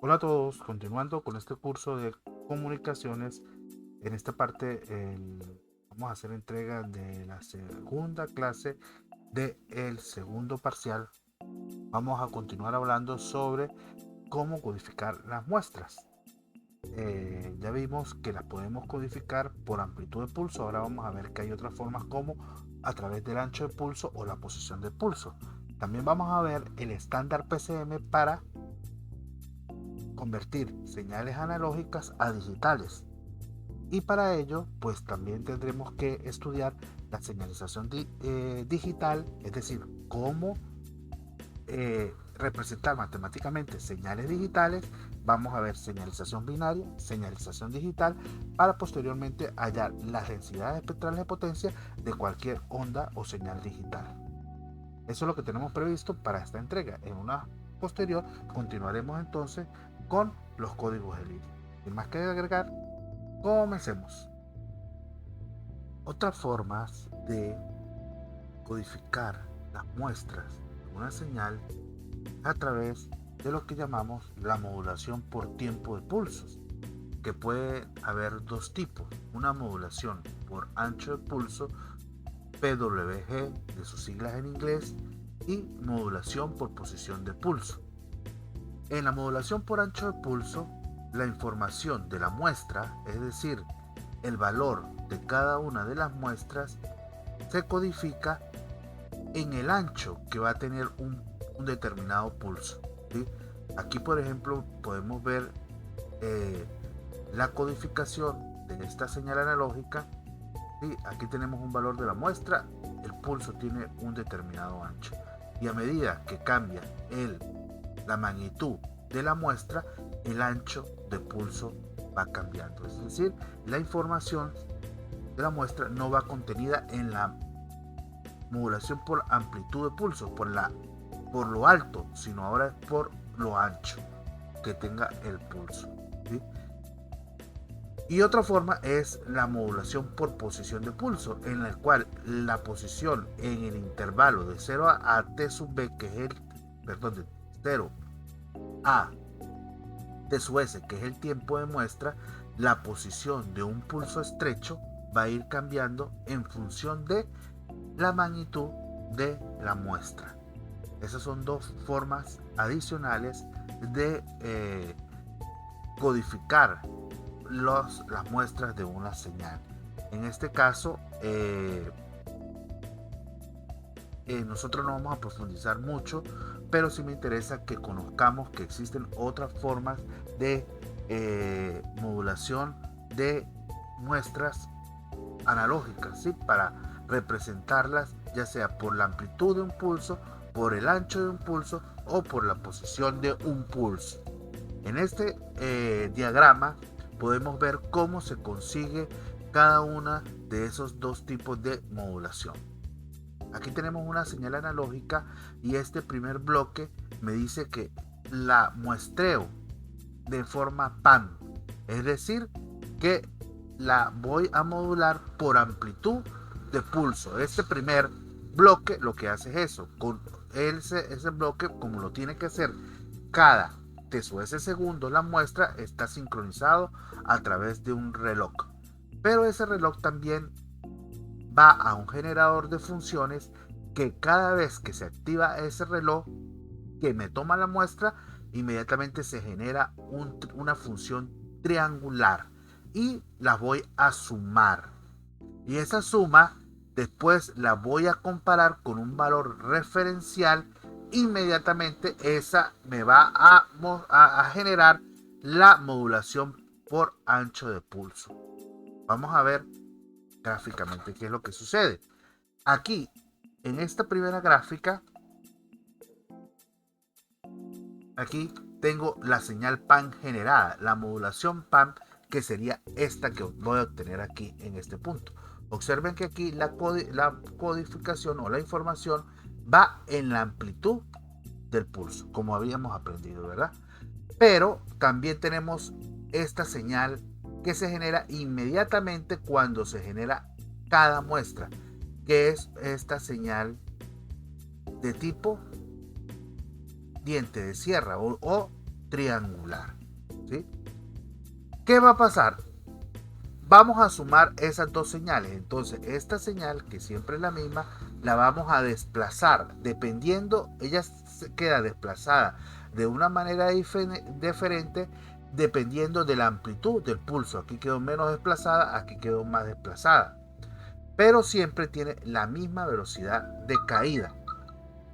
Hola a todos, continuando con este curso de comunicaciones, en esta parte vamos a hacer entrega de la segunda clase del segundo parcial. Vamos a continuar hablando sobre cómo codificar las muestras. Ya vimos que las podemos codificar por amplitud de pulso. Ahora vamos a ver que hay otras formas como a través del ancho de pulso o la posición de pulso. También vamos a ver el estándar PCM para convertir señales analógicas a digitales. Y para ello, pues también tendremos que estudiar la señalización digital, es decir, cómo representar matemáticamente señales digitales. Vamos a ver señalización binaria, señalización digital, para posteriormente hallar las densidades espectrales de potencia de cualquier onda o señal digital. Eso es lo que tenemos previsto para esta entrega. En una posterior continuaremos entonces con los códigos de línea. Sin más que agregar, comencemos. Otras formas de codificar las muestras de una señal a través de lo que llamamos la modulación por tiempo de pulsos, que puede haber dos tipos: una modulación por ancho de pulso, PWG de sus siglas en inglés, y modulación por posición de pulso. En la modulación por ancho de pulso, la información de la muestra, es decir, el valor de cada una de las muestras, se codifica en el ancho que va a tener un determinado pulso. ¿Sí? Aquí, por ejemplo, podemos ver eh, la codificación de esta señal analógica. ¿Sí? Aquí tenemos un valor de la muestra, el pulso tiene un determinado ancho. Y a medida que cambia la magnitud de la muestra, el ancho de pulso va cambiando. Es decir, la información de la muestra no va contenida en la modulación por amplitud de pulso, por lo alto, sino ahora es por lo ancho que tenga el pulso. ¿Sí? Y otra forma es la modulación por posición de pulso, en la cual la posición en el intervalo de 0 a t sub b, que es de 0 a t sub s, que es el tiempo de muestra, la posición de un pulso estrecho va a ir cambiando en función de la magnitud de la muestra. Esas son dos formas adicionales de codificar las muestras de una señal. En este caso, nosotros no vamos a profundizar mucho, pero sí me interesa que conozcamos que existen otras formas de modulación de muestras analógicas, ¿sí? Para representarlas ya sea por la amplitud de un pulso, por el ancho de un pulso o por la posición de un pulso. En este diagrama podemos ver cómo se consigue cada una de esos dos tipos de modulación. Aquí tenemos una señal analógica y este primer bloque me dice que la muestreo de forma pan, es decir, que la voy a modular por amplitud de pulso. Este primer bloque lo que hace es eso, con ese bloque, como lo tiene que hacer cada ese segundo, la muestra está sincronizado a través de un reloj. Pero ese reloj también va a un generador de funciones que cada vez que se activa ese reloj que me toma la muestra, inmediatamente se genera una función triangular y la voy a sumar. Y esa suma después la voy a comparar con un valor referencial. Inmediatamente esa me va a generar la modulación por ancho de pulso. Vamos a ver gráficamente qué es lo que sucede. Aquí, en esta primera gráfica, aquí tengo la señal pan generada, la modulación pan, que sería esta que voy a obtener aquí en este punto. Observen que aquí la codificación o la información va en la amplitud del pulso, como habíamos aprendido, ¿verdad? Pero también tenemos esta señal que se genera inmediatamente cuando se genera cada muestra, que es esta señal de tipo diente de sierra o triangular, ¿sí? ¿Qué va a pasar? Vamos a sumar esas dos señales. Entonces, esta señal, que siempre es la misma, la vamos a desplazar. Dependiendo, ella se queda desplazada de una manera diferente dependiendo de la amplitud del pulso. Aquí quedó menos desplazada, aquí quedó más desplazada. Pero siempre tiene la misma velocidad de caída.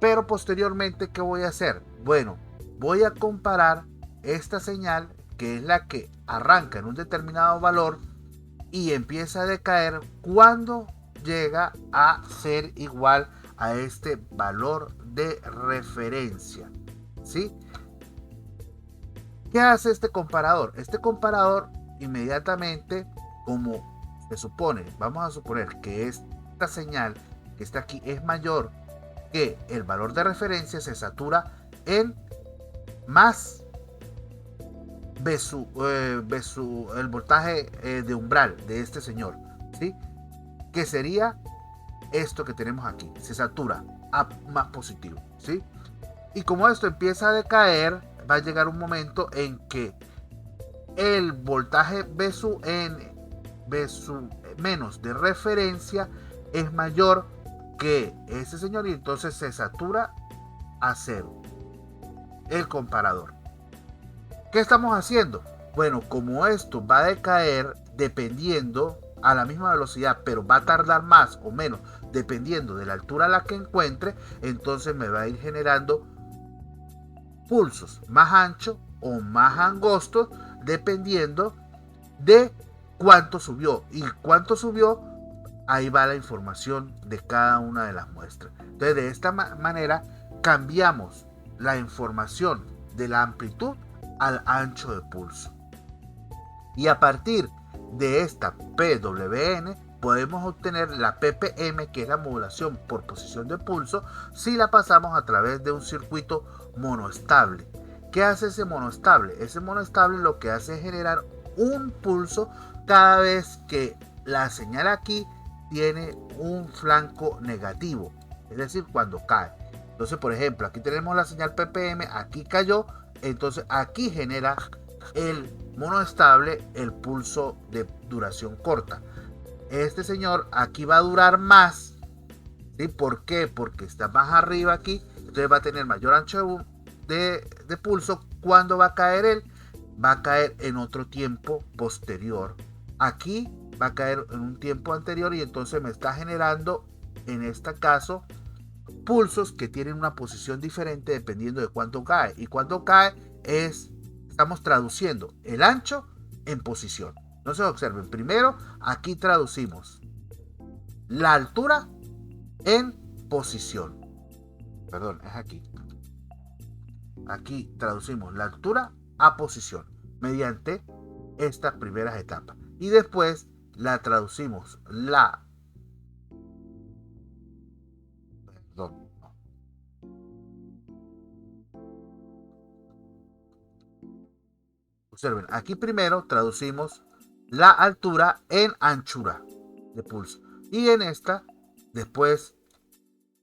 Pero posteriormente, ¿qué voy a hacer? Bueno, voy a comparar esta señal, que es la que arranca en un determinado valor y empieza a decaer cuando llega a ser igual a este valor de referencia, ¿sí? ¿Qué hace este comparador? Este comparador inmediatamente, como se supone, vamos a suponer que esta señal que está aquí es mayor que el valor de referencia, se satura en más el voltaje de umbral de este señor, ¿sí? Que sería esto que tenemos aquí, se satura a más positivo, ¿sí? Y como esto empieza a decaer, va a llegar un momento en que el voltaje B sub n, B sub menos de referencia es mayor que ese señor, y entonces se satura a cero el comparador. ¿Qué estamos haciendo? Bueno, como esto va a decaer dependiendo a la misma velocidad, pero va a tardar más o menos dependiendo de la altura a la que encuentre, entonces me va a ir generando pulsos más anchos o más angostos dependiendo de cuánto subió. Y cuánto subió, ahí va la información de cada una de las muestras. Entonces, de esta manera cambiamos la información de la amplitud al ancho de pulso. Y a partir de esta PWN podemos obtener la ppm, que es la modulación por posición de pulso, si la pasamos a través de un circuito monoestable. ¿Qué hace ese monoestable? Ese monoestable lo que hace es generar un pulso cada vez que la señal aquí tiene un flanco negativo, es decir, cuando cae. Entonces, por ejemplo, aquí tenemos la señal ppm, aquí cayó, entonces aquí genera el monoestable el pulso de duración corta. Este señor aquí va a durar más, ¿sí? ¿Por qué? Porque está más arriba aquí, entonces va a tener mayor ancho de pulso. ¿Cuándo va a caer él? Va a caer en otro tiempo posterior. Aquí va a caer en un tiempo anterior, y entonces me está generando, en este caso, pulsos que tienen una posición diferente dependiendo de cuánto cae. Y cuando cae estamos traduciendo el ancho en posición. Entonces observen, primero aquí traducimos la altura en posición. Perdón, es aquí. Aquí traducimos la altura a posición mediante estas primeras etapas. Y después la traducimos Observen, aquí primero traducimos la altura en anchura de pulso. Y en esta, después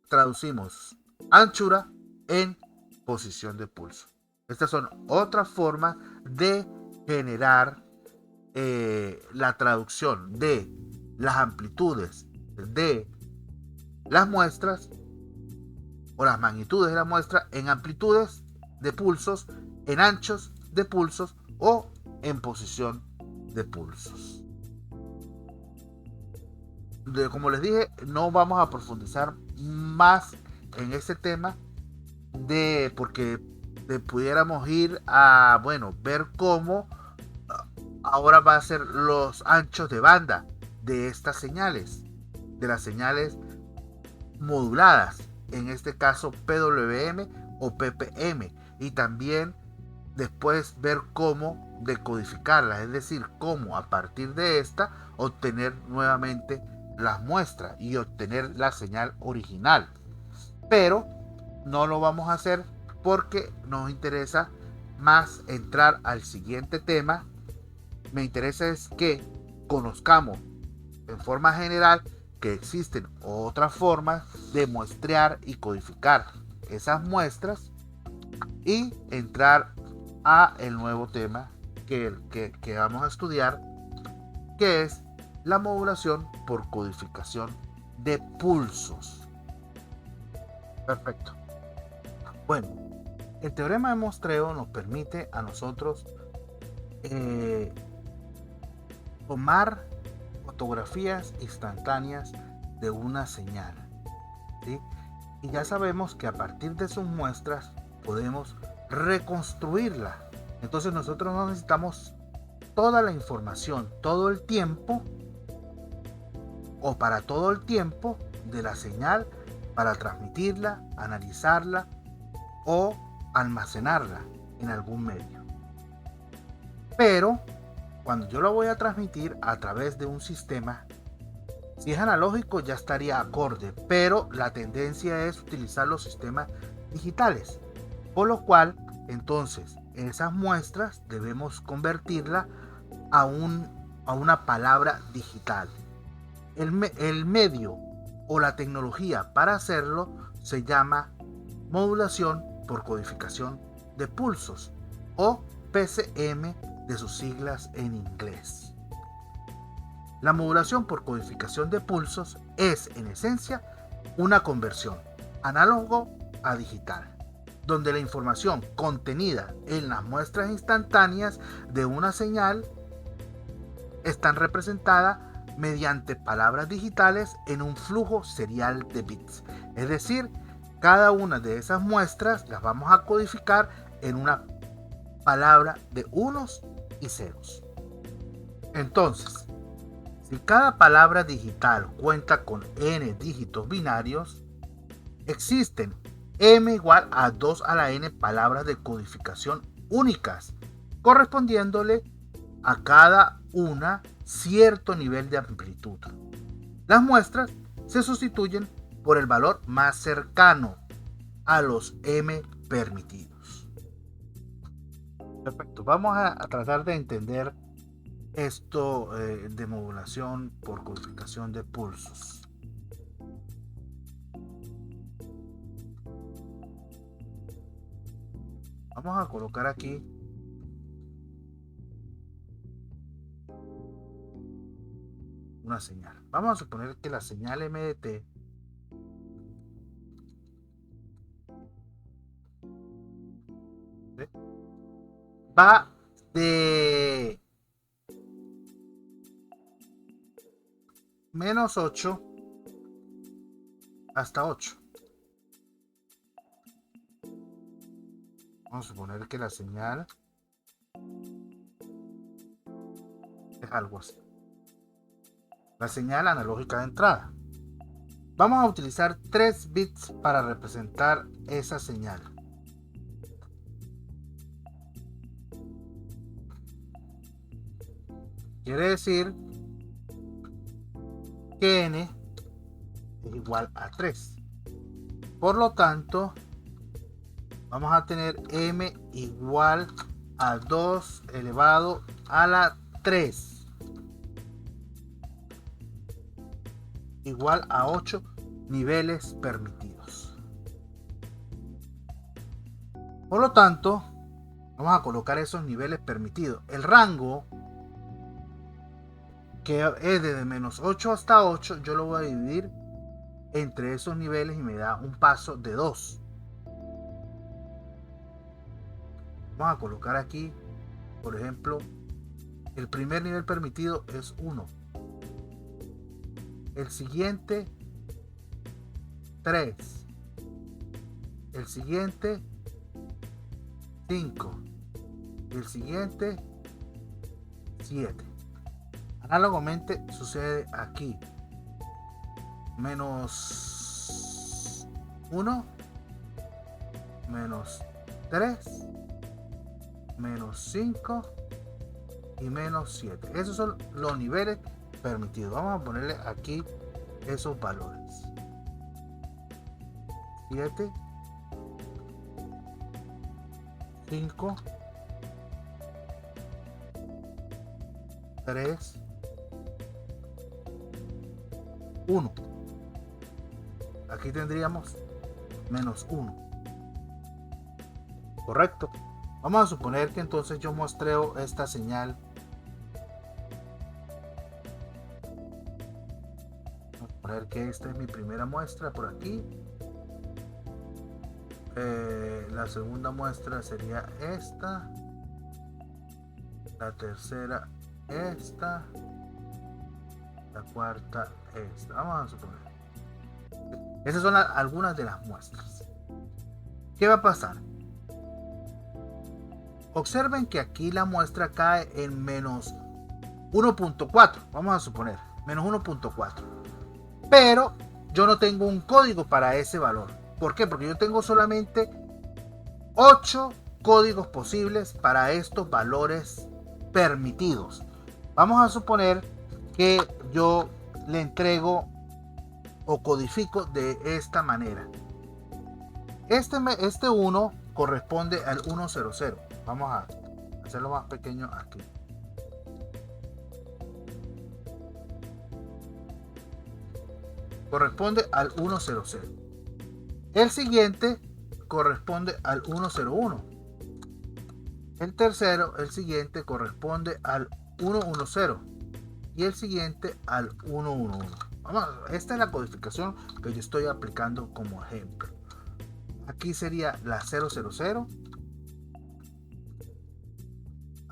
traducimos anchura en posición de pulso. Estas son otras formas de generar la traducción de las amplitudes de las muestras o las magnitudes de la muestra en amplitudes de pulsos, en anchos de pulsos o en posición de pulsos. Como les dije, no vamos a profundizar más en este tema porque pudiéramos ir a ver cómo ahora va a ser los anchos de banda de estas señales, de las señales moduladas, en este caso PWM o ppm, y también después ver cómo decodificarlas, es decir, cómo a partir de esta obtener nuevamente las muestras y obtener la señal original. Pero no lo vamos a hacer porque nos interesa más entrar al siguiente tema. Me interesa es que conozcamos en forma general que existen otras formas de muestrear y codificar esas muestras, y entrar a el nuevo tema que vamos a estudiar, que es la modulación por codificación de pulsos. Perfecto. Bueno, el teorema de muestreo nos permite a nosotros tomar fotografías instantáneas de una señal, ¿sí? Y ya sabemos que a partir de sus muestras podemos reconstruirla. Entonces nosotros no necesitamos toda la información todo el tiempo o para todo el tiempo de la señal para transmitirla, analizarla o almacenarla en algún medio. Pero cuando yo lo voy a transmitir a través de un sistema, si es analógico ya estaría acorde, pero la tendencia es utilizar los sistemas digitales, por lo cual entonces esas muestras debemos convertirla a una palabra digital. El medio o la tecnología para hacerlo se llama modulación por codificación de pulsos, o PCM de sus siglas en inglés. La modulación por codificación de pulsos es en esencia una conversión análogo a digital, donde la información contenida en las muestras instantáneas de una señal están representadas mediante palabras digitales en un flujo serial de bits. Es decir, cada una de esas muestras las vamos a codificar en una palabra de unos y ceros. Entonces, si cada palabra digital cuenta con n dígitos binarios, existen m igual a 2 a la n palabras de codificación únicas, correspondiéndole a cada una cierto nivel de amplitud. Las muestras se sustituyen por el valor más cercano a los m permitidos. Perfecto, vamos a tratar de entender esto de modulación por codificación de pulsos. Vamos a colocar aquí una señal. Vamos a suponer que la señal MDT va de menos 8 hasta 8. Vamos a suponer que la señal es algo así. La señal analógica de entrada. Vamos a utilizar 3 bits para representar esa señal. Quiere decir que n es igual a 3. Por lo tanto, vamos a tener m igual a 2 elevado a la 3 igual a 8 niveles permitidos. Por lo tanto, vamos a colocar esos niveles permitidos. El rango, que es de menos 8 hasta 8, yo lo voy a dividir entre esos niveles y me da un paso de 2. Vamos a colocar aquí, por ejemplo, el primer nivel permitido es 1. El siguiente 3. El siguiente 5. El siguiente 7. Análogamente sucede aquí. Menos 1, menos 3, menos 5 y menos 7. Esos son los niveles permitidos. Vamos a ponerle aquí esos valores. 7, 5, 3, 1. Aquí tendríamos menos 1. Correcto. Vamos a suponer que entonces yo muestreo esta señal. Vamos a poner que esta es mi primera muestra por aquí. La segunda muestra sería esta. La tercera esta. La cuarta esta. Vamos a suponer. Esas son algunas de las muestras. ¿Qué va a pasar? Observen que aquí la muestra cae en menos 1.4. Vamos a suponer, menos 1.4. Pero yo no tengo un código para ese valor. ¿Por qué? Porque yo tengo solamente 8 códigos posibles para estos valores permitidos. Vamos a suponer que yo le entrego o codifico de esta manera. Este 1 corresponde al 100. Vamos a hacerlo más pequeño aquí. Corresponde al 100. El siguiente corresponde al 101. El siguiente corresponde al 110. Y el siguiente al 111. Esta es la codificación que yo estoy aplicando como ejemplo. Aquí sería la 000.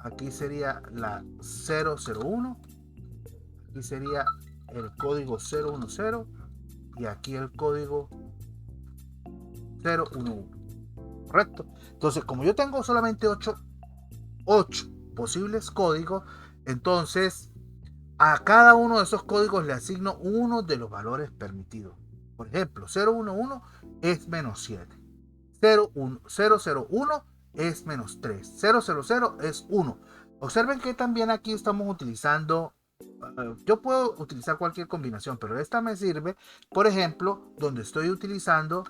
Aquí sería la 001. Aquí sería el código 010. Y aquí el código 011. Correcto. Entonces, como yo tengo solamente 8 posibles códigos, entonces a cada uno de esos códigos le asigno uno de los valores permitidos. Por ejemplo, 011 es menos 7. 001 es menos 3. 000 es 1. Observen que también aquí estamos utilizando, yo puedo utilizar cualquier combinación, pero esta me sirve, por ejemplo, donde estoy utilizando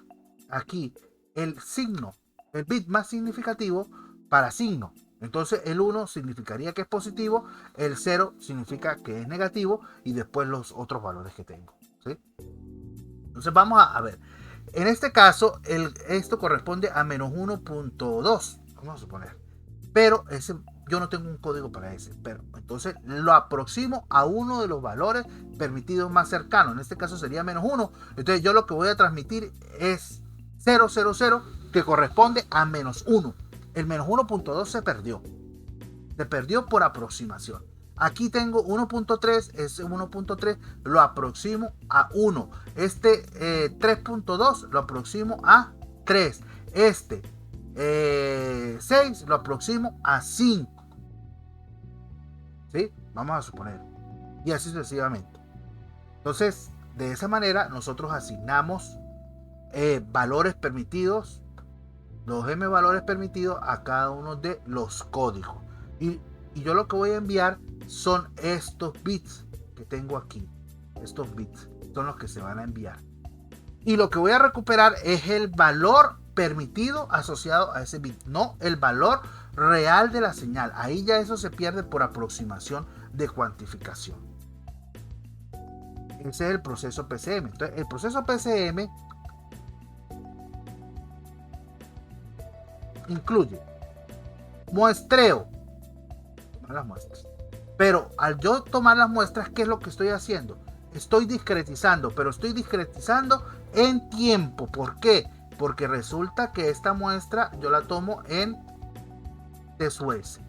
aquí el signo, el bit más significativo para signo. Entonces el 1 significaría que es positivo, el 0 significa que es negativo y después los otros valores que tengo, ¿sí? Entonces vamos a ver. En este caso, esto corresponde a menos 1.2, vamos a suponer. Pero yo no tengo un código para ese. Pero entonces lo aproximo a uno de los valores permitidos más cercanos. En este caso sería menos 1. Entonces yo lo que voy a transmitir es 000, que corresponde a menos 1. El menos 1.2 se perdió. Se perdió por aproximación. Aquí tengo 1.3, ese 1.3 lo aproximo a 1. Este 3.2 lo aproximo a 3. Este 6 lo aproximo a 5. ¿Sí? Vamos a suponer. Y así sucesivamente. Entonces, de esa manera nosotros asignamos valores permitidos, los M valores permitidos a cada uno de los códigos. Y yo lo que voy a enviar son estos bits que tengo aquí. Estos bits son los que se van a enviar. Y lo que voy a recuperar es el valor permitido asociado a ese bit, no el valor real de la señal. Ahí ya eso se pierde por aproximación de cuantificación. Ese es el proceso PCM. Entonces, el proceso PCM incluye muestreo, tomar las muestras. Pero al yo tomar las muestras, ¿qué es lo que estoy haciendo? Estoy discretizando, pero estoy discretizando en tiempo. ¿Por qué? Porque resulta que esta muestra yo la tomo en T sub S.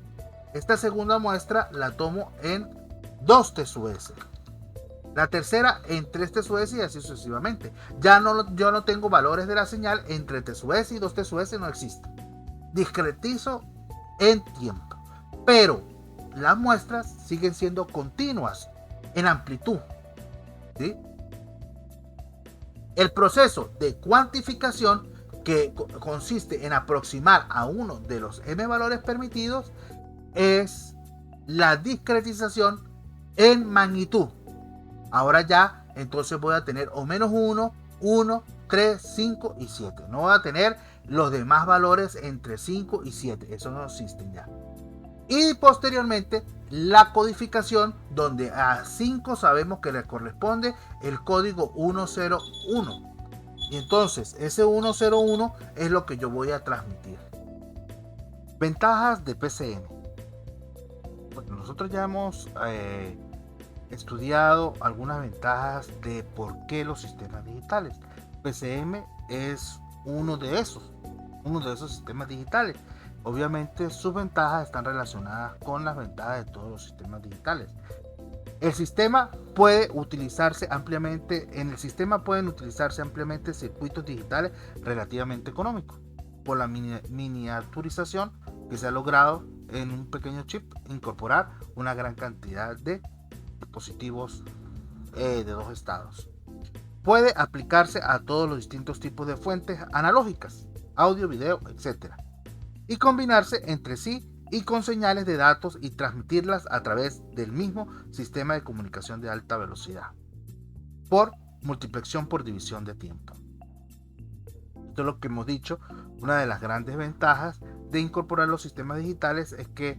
Esta segunda muestra la tomo en 2 T sub S. La tercera en 3 T sub S y así sucesivamente. Yo no tengo valores de la señal entre T sub S y 2 T sub S, no existe. Discretizo en tiempo. Pero las muestras siguen siendo continuas en amplitud. ¿Sí? El proceso de cuantificación, que consiste en aproximar a uno de los M valores permitidos, es la discretización en magnitud. Ahora ya, entonces voy a tener o menos 1, 1, 3, 5 y 7. No voy a tener los demás valores entre 5 y 7. Eso no existen ya. Y posteriormente la codificación, donde a 5 sabemos que le corresponde el código 101. Y entonces ese 101 es lo que yo voy a transmitir. Ventajas de PCM. Bueno, nosotros ya hemos estudiado algunas ventajas de por qué los sistemas digitales. PCM es uno de esos sistemas digitales. Obviamente sus ventajas están relacionadas con las ventajas de todos los sistemas digitales. El sistema puede utilizarse ampliamente, en el sistema pueden utilizarse ampliamente circuitos digitales relativamente económicos por la miniaturización que se ha logrado en un pequeño chip incorporar una gran cantidad de dispositivos de dos estados. Puede aplicarse a todos los distintos tipos de fuentes analógicas, audio, video, etc. y combinarse entre sí y con señales de datos y transmitirlas a través del mismo sistema de comunicación de alta velocidad por multiplicación por división de tiempo. Esto es lo que hemos dicho. Una de las grandes ventajas de incorporar los sistemas digitales es que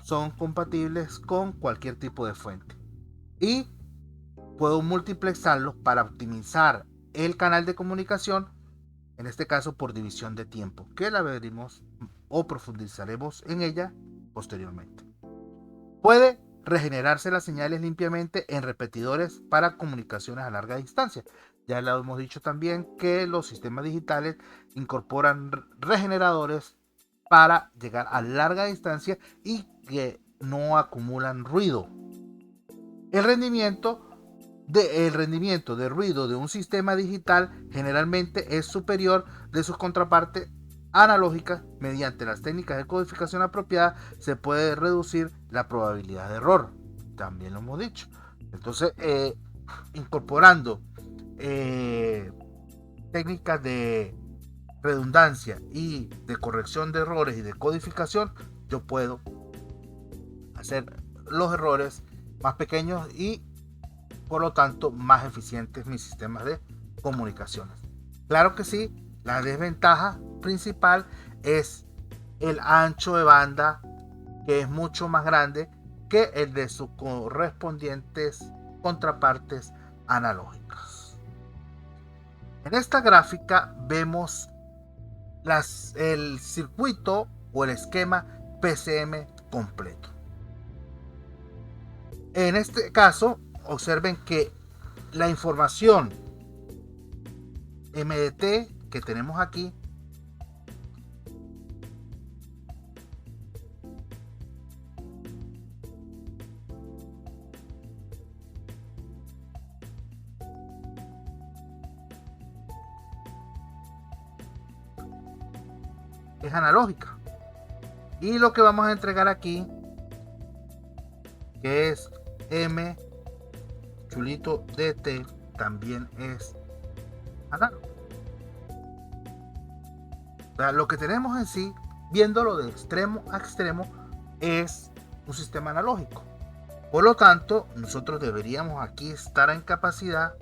son compatibles con cualquier tipo de fuente y puedo multiplexarlos para optimizar el canal de comunicación, en este caso por división de tiempo, que la veremos o profundizaremos en ella posteriormente. Puede regenerarse las señales limpiamente en repetidores para comunicaciones a larga distancia. Ya le hemos dicho también que los sistemas digitales incorporan regeneradores para llegar a larga distancia y que no acumulan ruido. El rendimiento de ruido de un sistema digital generalmente es superior de sus contrapartes analógicas. Mediante las técnicas de codificación apropiadas se puede reducir la probabilidad de error. También lo hemos dicho. Entonces, incorporando técnicas de redundancia y de corrección de errores y de codificación, yo puedo hacer los errores más pequeños y por lo tanto más eficientes mis sistemas de comunicaciones. Claro que sí, la desventaja principal es el ancho de banda, que es mucho más grande que el de sus correspondientes contrapartes analógicas. En esta gráfica vemos el circuito o el esquema PCM completo. En este caso, observen que la información MDT que tenemos aquí es analógica, y lo que vamos a entregar aquí, que es M chulito DT, también es análogo. O sea, lo que tenemos en sí, viéndolo de extremo a extremo, es un sistema analógico. Por lo tanto, nosotros deberíamos aquí estar en capacidad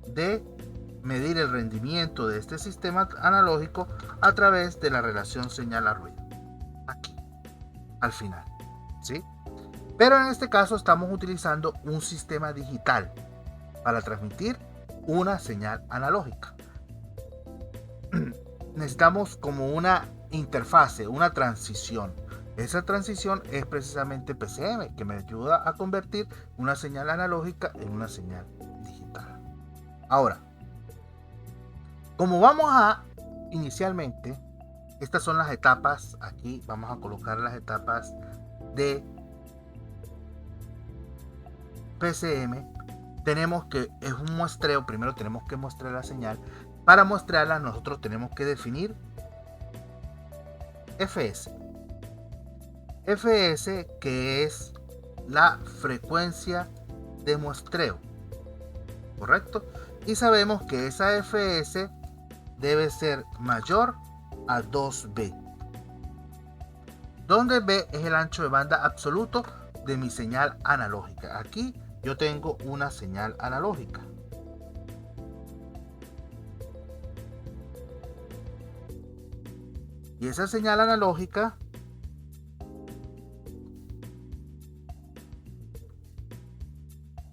de medir el rendimiento de este sistema analógico a través de la relación señal a ruido. Aquí, al final, ¿sí? Pero en este caso estamos utilizando un sistema digital para transmitir una señal analógica. Necesitamos como una interfase, una transición. Esa transición es precisamente PCM, que me ayuda a convertir una señal analógica en una señal digital. Ahora, como vamos a inicialmente, estas son las etapas. Aquí vamos a colocar las etapas de PCM. Tenemos que, es un muestreo, primero tenemos que mostrar la señal. Para mostrarla nosotros tenemos que definir FS. FS, que es la frecuencia de muestreo, ¿correcto? Y sabemos que esa FS debe ser mayor a 2B, donde B es el ancho de banda absoluto de mi señal analógica. Aquí yo tengo una señal analógica. Y esa señal analógica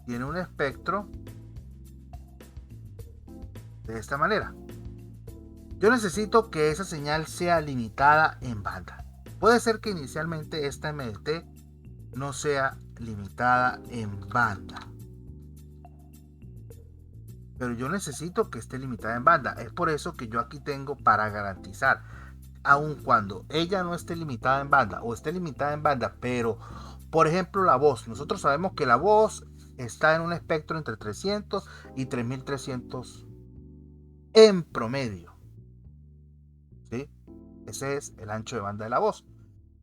tiene un espectro de esta manera. Yo necesito que esa señal sea limitada en banda. Puede ser que inicialmente esta MDT no sea limitada en banda, pero yo necesito que esté limitada en banda. Es por eso que yo aquí tengo para garantizar, aun cuando ella no esté limitada en banda o esté limitada en banda, pero por ejemplo la voz, nosotros sabemos que la voz está en un espectro entre 300 y 3300 en promedio, ¿sí? Ese es el ancho de banda de la voz,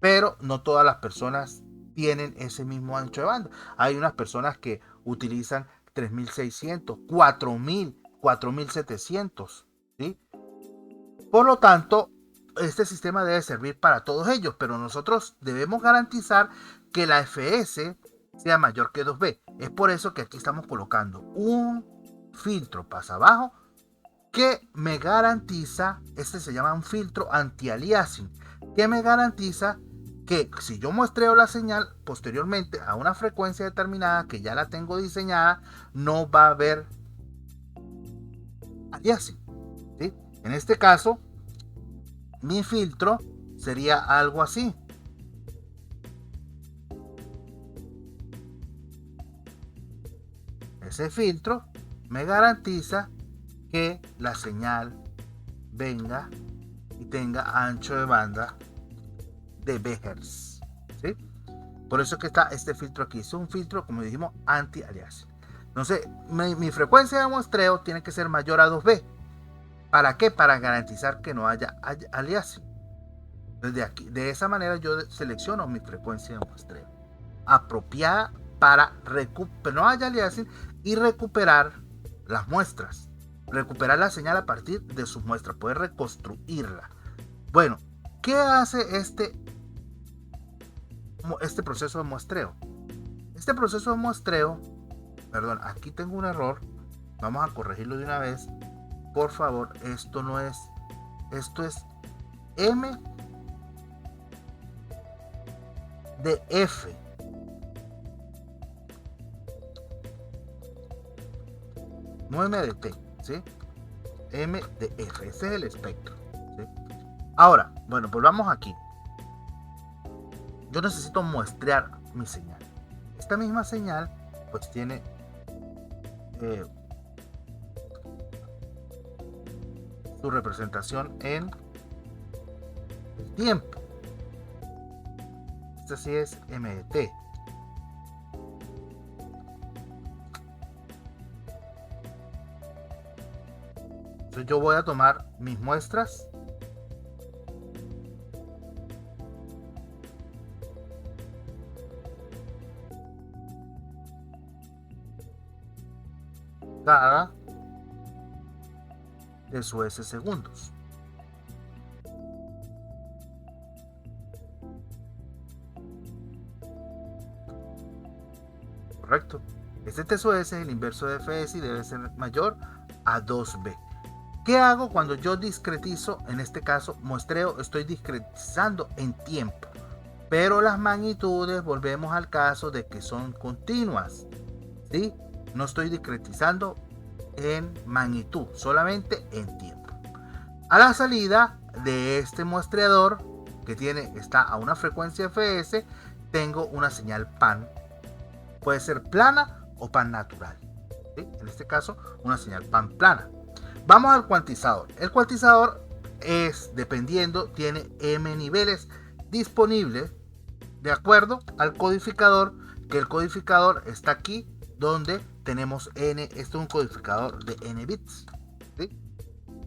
pero no todas las personas tienen ese mismo ancho de banda. Hay unas personas que utilizan 3600, 4000, 4700, ¿sí? Por lo tanto, este sistema debe servir para todos ellos, pero nosotros debemos garantizar que la FS sea mayor que 2B. Es por eso que aquí estamos colocando un filtro pasabajo que me garantiza, este se llama un filtro anti-aliasing, que me garantiza que si yo muestreo la señal posteriormente a una frecuencia determinada que ya la tengo diseñada, no va a haber aliasing, ¿sí? En este caso, mi filtro sería algo así. Ese filtro me garantiza que la señal venga y tenga ancho de banda de Bhz, ¿sí? Por eso que está este filtro aquí. Es un filtro, como dijimos, anti-aliasing. Entonces, mi frecuencia de muestreo tiene que ser mayor a 2B. ¿Para qué? Para garantizar que no haya aliasing. Desde aquí, de esa manera yo selecciono mi frecuencia de muestreo apropiada para no haya aliasing y recuperar las muestras. Recuperar la señal a partir de sus muestras, poder reconstruirla. Bueno, ¿qué hace este proceso de muestreo? Este proceso de muestreo, perdón, aquí tengo un error, vamos a corregirlo de una vez. Por favor, esto no es, esto es M de F. No M de T, ¿sí? M de F, ese es el espectro, ¿sí? Ahora, bueno, volvamos aquí. Yo necesito muestrear mi señal. Esta misma señal, pues tiene su representación en el tiempo. Esta sí es M de T. Entonces yo voy a tomar mis muestras cada de sus S segundos. Correcto. Este TSOS es el inverso de Fs y debe ser mayor a 2B. ¿Qué hago cuando yo discretizo? En este caso, muestreo, estoy discretizando en tiempo. Pero las magnitudes, volvemos al caso de que son continuas, ¿sí? No estoy discretizando en magnitud, solamente en tiempo. A la salida de este muestreador, que está a una frecuencia Fs, tengo una señal pan. Puede ser plana o pan natural, ¿sí? En este caso, una señal pan plana. Vamos al cuantizador. El cuantizador es, dependiendo, tiene M niveles disponibles de acuerdo al codificador, que el codificador está aquí donde tenemos N, este es un codificador de N bits, ¿sí?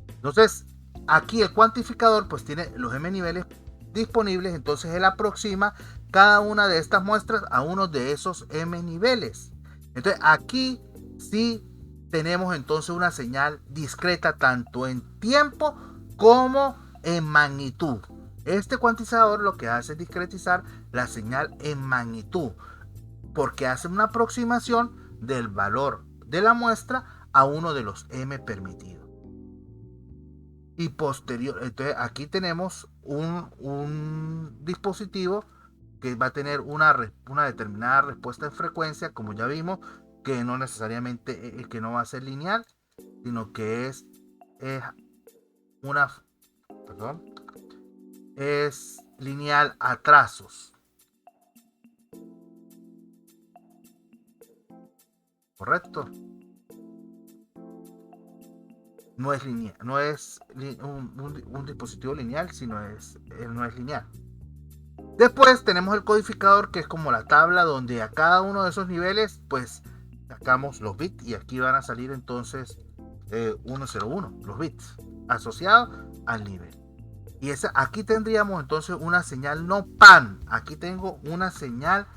Entonces, aquí el cuantificador pues tiene los M niveles disponibles, entonces él aproxima cada una de estas muestras a uno de esos M niveles. Entonces, aquí sí tenemos entonces una señal discreta tanto en tiempo como en magnitud. Este cuantizador lo que hace es discretizar la señal en magnitud, porque hace una aproximación del valor de la muestra a uno de los M permitidos. Y posterior, entonces aquí tenemos un dispositivo que va a tener una determinada respuesta de frecuencia, como ya vimos, que no necesariamente, que no va a ser lineal, sino que es lineal a trazos. ¿Correcto? No es lineal, no es un dispositivo lineal, sino no es lineal. Después tenemos el codificador, que es como la tabla donde a cada uno de esos niveles pues sacamos los bits, y aquí van a salir entonces 101, los bits asociados al nivel. Y aquí tendríamos entonces una señal no PAN, aquí tengo una señal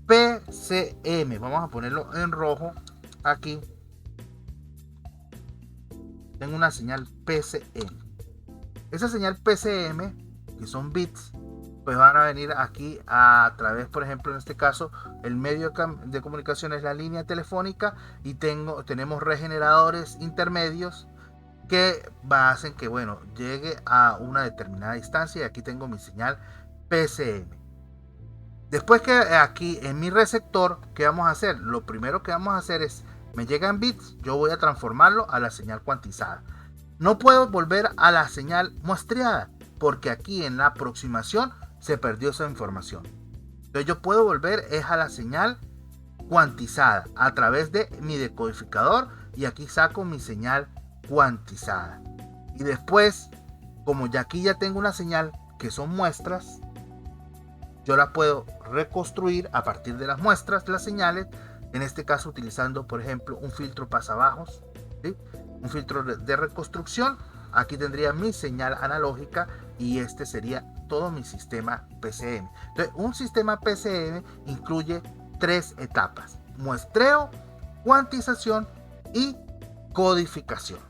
PCM, vamos a ponerlo en rojo aquí. Tengo una señal PCM. Esa señal PCM, que son bits, pues van a venir aquí a través, por ejemplo, en este caso, el medio de comunicación es la línea telefónica, y tenemos regeneradores intermedios que hacen que, bueno, llegue a una determinada distancia, y aquí tengo mi señal PCM. Después que aquí en mi receptor, ¿qué vamos a hacer? Lo primero que vamos a hacer es, me llegan bits, yo voy a transformarlo a la señal cuantizada. No puedo volver a la señal muestreada, porque aquí en la aproximación se perdió esa información. Entonces yo puedo volver es a la señal cuantizada a través de mi decodificador, y aquí saco mi señal cuantizada. Y después, como ya aquí ya tengo una señal que son muestras, yo la puedo reconstruir a partir de las muestras, las señales, en este caso utilizando, por ejemplo, un filtro pasabajos, ¿sí? Un filtro de reconstrucción. Aquí tendría mi señal analógica, y este sería todo mi sistema PCM. Entonces, un sistema PCM incluye 3 etapas: muestreo, cuantización y codificación.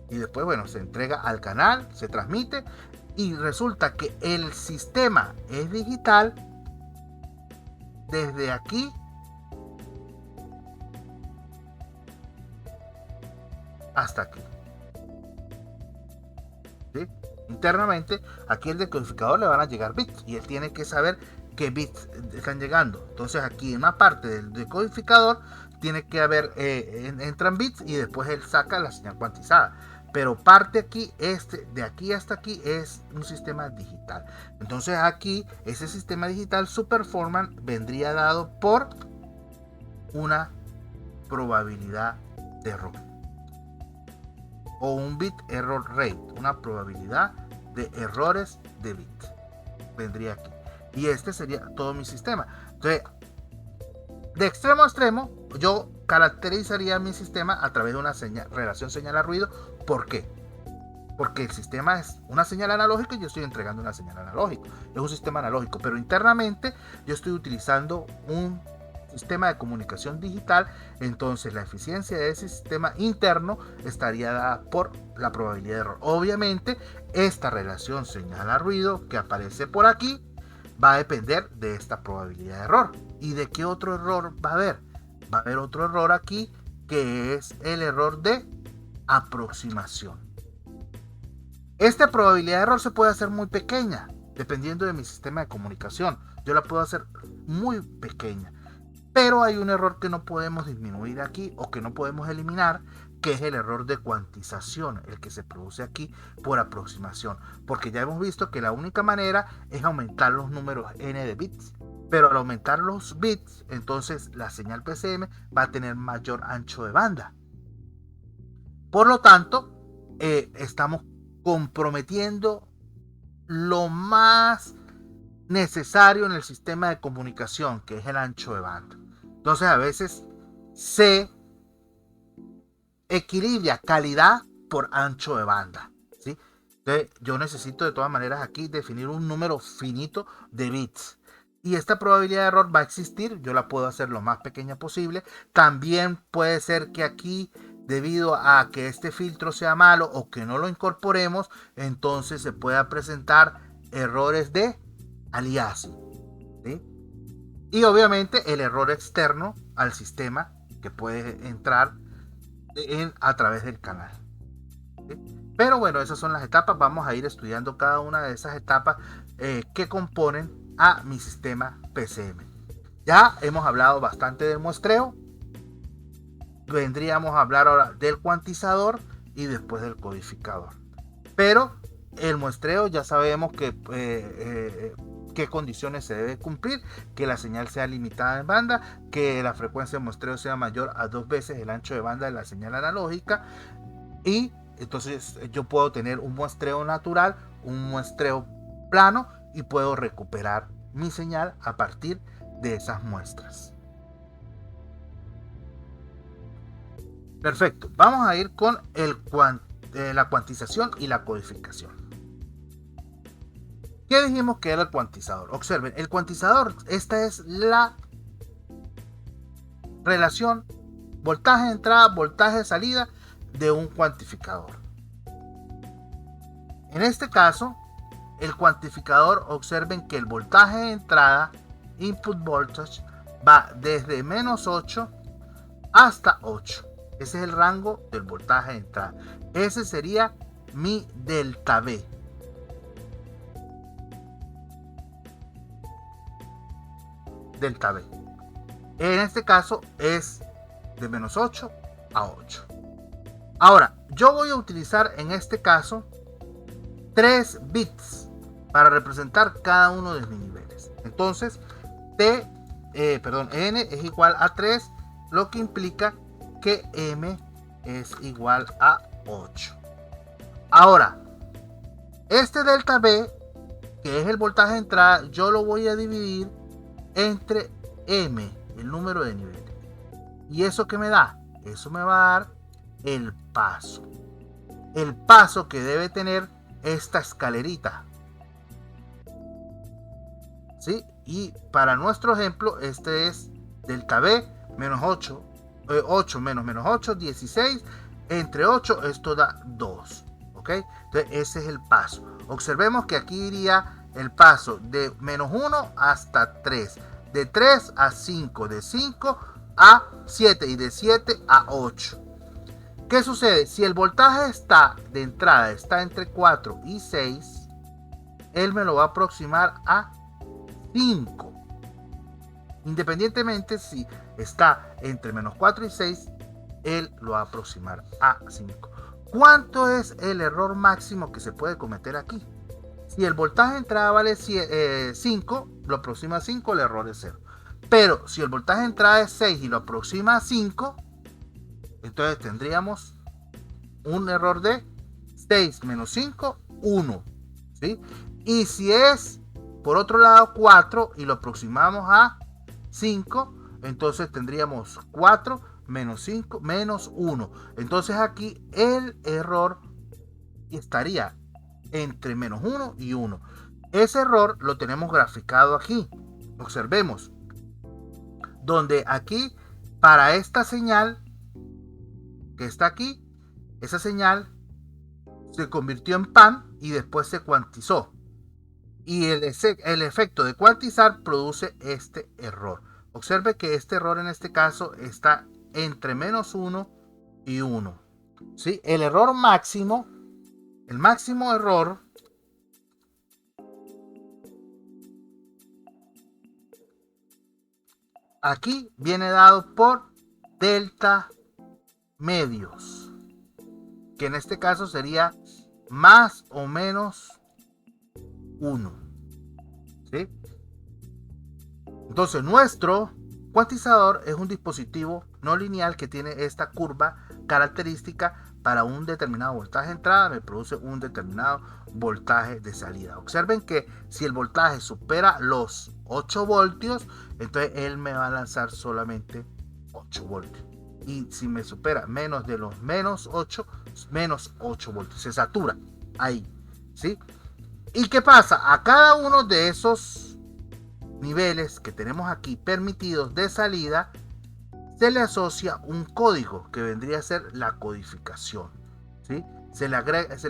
Y después, bueno, se entrega al canal, se transmite, y resulta que el sistema es digital desde aquí hasta aquí. ¿Sí? Internamente, aquí el decodificador le van a llegar bits, y él tiene que saber qué bits están llegando. Entonces aquí en una parte del decodificador tiene que haber, entran bits, y después él saca la señal cuantizada. Pero parte aquí, de aquí hasta aquí es un sistema digital. Entonces aquí ese sistema digital, su performance vendría dado por una probabilidad de error, o un bit error rate, una probabilidad de errores de bit, vendría aquí. Y este sería todo mi sistema. Entonces, de extremo a extremo, yo caracterizaría mi sistema a través de una relación señal a ruido. ¿Por qué? Porque el sistema es una señal analógica y yo estoy entregando una señal analógica. Es un sistema analógico, pero internamente yo estoy utilizando un sistema de comunicación digital. Entonces la eficiencia de ese sistema interno estaría dada por la probabilidad de error. Obviamente esta relación señal a ruido que aparece por aquí va a depender de esta probabilidad de error. ¿Y de qué otro error va a haber? Va a haber otro error aquí, que es el error de aproximación. Esta probabilidad de error se puede hacer muy pequeña, dependiendo de mi sistema de comunicación. Yo la puedo hacer muy pequeña. Pero hay un error que no podemos disminuir aquí, o que no podemos eliminar, que es el error de cuantización, el que se produce aquí por aproximación. Porque ya hemos visto que la única manera es aumentar los números n de bits. Pero al aumentar los bits, entonces la señal PCM va a tener mayor ancho de banda. Por lo tanto, estamos comprometiendo lo más necesario en el sistema de comunicación, que es el ancho de banda. Entonces a veces se equilibra calidad por ancho de banda, ¿sí? Entonces yo necesito de todas maneras aquí definir un número finito de bits, y esta probabilidad de error va a existir. Yo la puedo hacer lo más pequeña posible. También puede ser que aquí, debido a que este filtro sea malo o que no lo incorporemos, entonces se pueda presentar errores de aliasing, ¿sí? Y obviamente el error externo al sistema que puede entrar a través del canal, ¿sí? Pero bueno, esas son las etapas. Vamos a ir estudiando cada una de esas etapas que componen a mi sistema PCM. Ya hemos hablado bastante del muestreo. Vendríamos a hablar ahora del cuantizador y después del codificador. Pero el muestreo ya sabemos que qué condiciones se debe cumplir, que la señal sea limitada en banda, que la frecuencia de muestreo sea mayor a 2 veces el ancho de banda de la señal analógica, y entonces yo puedo tener un muestreo natural, un muestreo plano, y puedo recuperar mi señal a partir de esas muestras. Perfecto, vamos a ir con la cuantización y la codificación. ¿Qué dijimos que era el cuantizador? Observen, el cuantizador, esta es la relación voltaje de entrada, voltaje de salida de un cuantificador. En este caso, el cuantificador, observen que el voltaje de entrada, input voltage, va desde menos 8 hasta 8. Ese es el rango del voltaje de entrada. Ese sería mi delta B. Delta B. En este caso es de menos 8 a 8. Ahora, yo voy a utilizar en este caso 3 bits para representar cada uno de mis niveles. Entonces, n es igual a 3, lo que implica que m es igual a 8. Ahora, este delta B, que es el voltaje de entrada, yo lo voy a dividir entre m, el número de niveles. ¿Y eso qué me da? Eso me va a dar el paso. El paso que debe tener esta escalerita. ¿Sí? Y para nuestro ejemplo, este es delta B menos 8. 8 menos 8, 16. Entre 8, esto da 2. ¿Ok? Entonces, ese es el paso. Observemos que aquí iría el paso de menos 1 hasta 3. De 3 a 5. De 5 a 7. Y de 7 a 8. ¿Qué sucede? Si el voltaje de entrada está entre 4 y 6, él me lo va a aproximar a 5. Independientemente si está entre menos 4 y 6, él lo va a aproximar a 5. ¿Cuánto es el error máximo que se puede cometer aquí? Si el voltaje de entrada vale 5, lo aproxima a 5, el error es 0. Pero si el voltaje de entrada es 6 y lo aproxima a 5, entonces tendríamos un error de 6 menos 5, 1. ¿Sí? Y si es, por otro lado, 4 y lo aproximamos a 5, entonces tendríamos 4 menos 5 menos 1. Entonces aquí el error estaría entre menos 1 y 1. Ese error lo tenemos graficado aquí. Observemos. Donde aquí, para esta señal que está aquí, esa señal se convirtió en pan y después se cuantizó. Y el efecto de cuantizar produce este error. Observe que este error en este caso está entre menos 1 y 1. ¿Sí? El error máximo, el máximo error, aquí viene dado por delta medios, que en este caso sería más o menos 1. ¿Sí? Entonces nuestro cuantizador es un dispositivo no lineal que tiene esta curva característica. Para un determinado voltaje de entrada me produce un determinado voltaje de salida. Observen que si el voltaje supera los 8 voltios, entonces él me va a lanzar solamente 8 voltios. Y si me supera menos de los menos 8 voltios. Se satura ahí. ¿Sí? ¿Y qué pasa? A cada uno de esos niveles que tenemos aquí permitidos de salida, se le asocia un código que vendría a ser la codificación. ¿Sí? Se le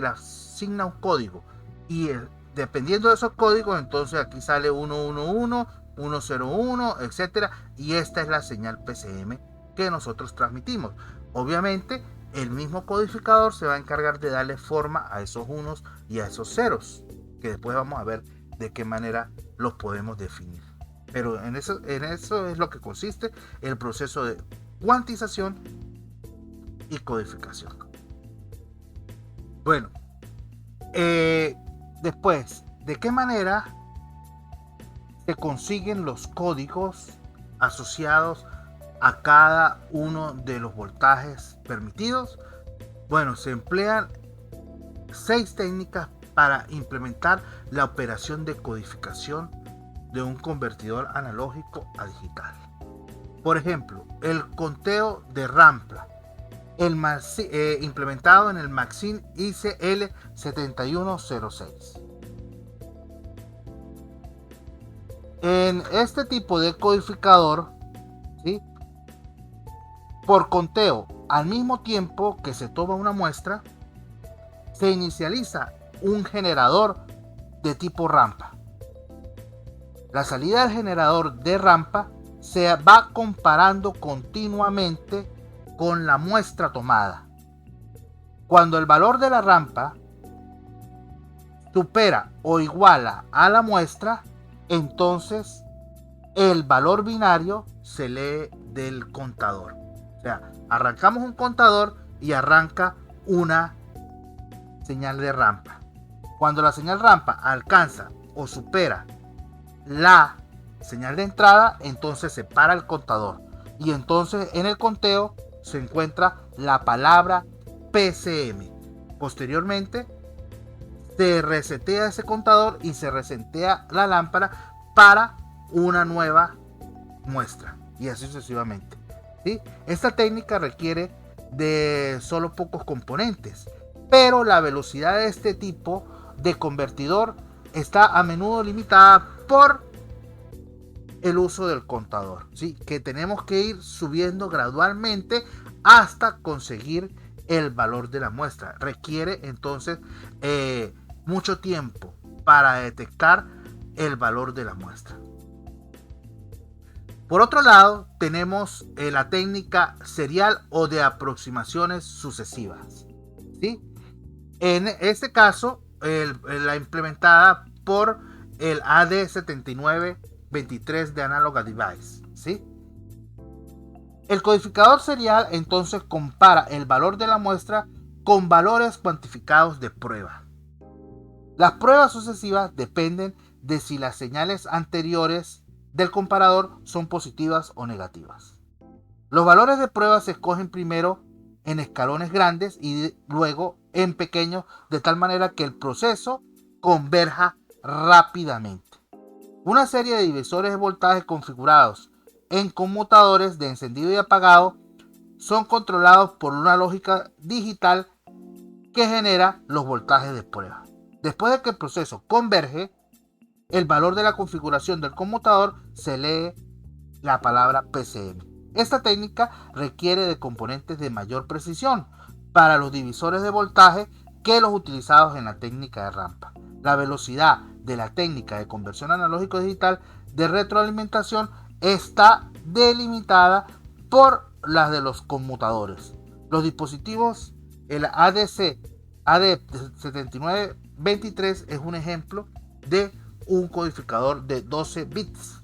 asigna un código. Y dependiendo de esos códigos, entonces aquí sale 111, 101, etc. Y esta es la señal PCM que nosotros transmitimos. Obviamente, el mismo codificador se va a encargar de darle forma a esos unos y a esos ceros, que después vamos a ver de qué manera los podemos definir. Pero en eso es lo que consiste el proceso de cuantización y codificación. Bueno, Después, ¿de qué manera se consiguen los códigos asociados a cada uno de los voltajes permitidos? Bueno, se emplean 6 técnicas para implementar la operación de codificación de un convertidor analógico a digital. Por ejemplo, el conteo de rampa, implementado en el Maxim ICL7106. En este tipo de codificador, ¿sí?, por conteo, al mismo tiempo que se toma una muestra, se inicializa un generador de tipo rampa. La salida del generador de rampa se va comparando continuamente con la muestra tomada. Cuando el valor de la rampa supera o iguala a la muestra, entonces el valor binario se lee del contador. O sea, arrancamos un contador y arranca una señal de rampa. Cuando la señal rampa alcanza o supera la señal de entrada, entonces se para el contador y entonces en el conteo se encuentra la palabra PCM. Posteriormente se resetea ese contador y se resetea la lámpara para una nueva muestra y así sucesivamente, ¿sí? Esta técnica requiere de solo pocos componentes, pero la velocidad de este tipo de convertidor está a menudo limitada por el uso del contador, ¿sí?, que tenemos que ir subiendo gradualmente hasta conseguir el valor de la muestra. Requiere entonces mucho tiempo para detectar el valor de la muestra. Por otro lado, tenemos la técnica serial o de aproximaciones sucesivas, ¿sí? En este caso, la implementada por el AD7923 de Analog Device, ¿sí? El codificador serial entonces compara el valor de la muestra con valores cuantificados de prueba. Las pruebas sucesivas dependen de si las señales anteriores del comparador son positivas o negativas. Los valores de prueba se escogen primero en escalones grandes y luego en pequeños, de tal manera que el proceso converja rápidamente. Una serie de divisores de voltaje configurados en conmutadores de encendido y apagado son controlados por una lógica digital que genera los voltajes de prueba. Después de que el proceso converge, el valor de la configuración del conmutador se lee la palabra PCM. Esta técnica requiere de componentes de mayor precisión para los divisores de voltaje que los utilizados en la técnica de rampa. La velocidad de la técnica de conversión analógico-digital de retroalimentación está delimitada por las de los conmutadores. Los dispositivos, el AD7923 es un ejemplo de un codificador de 12 bits.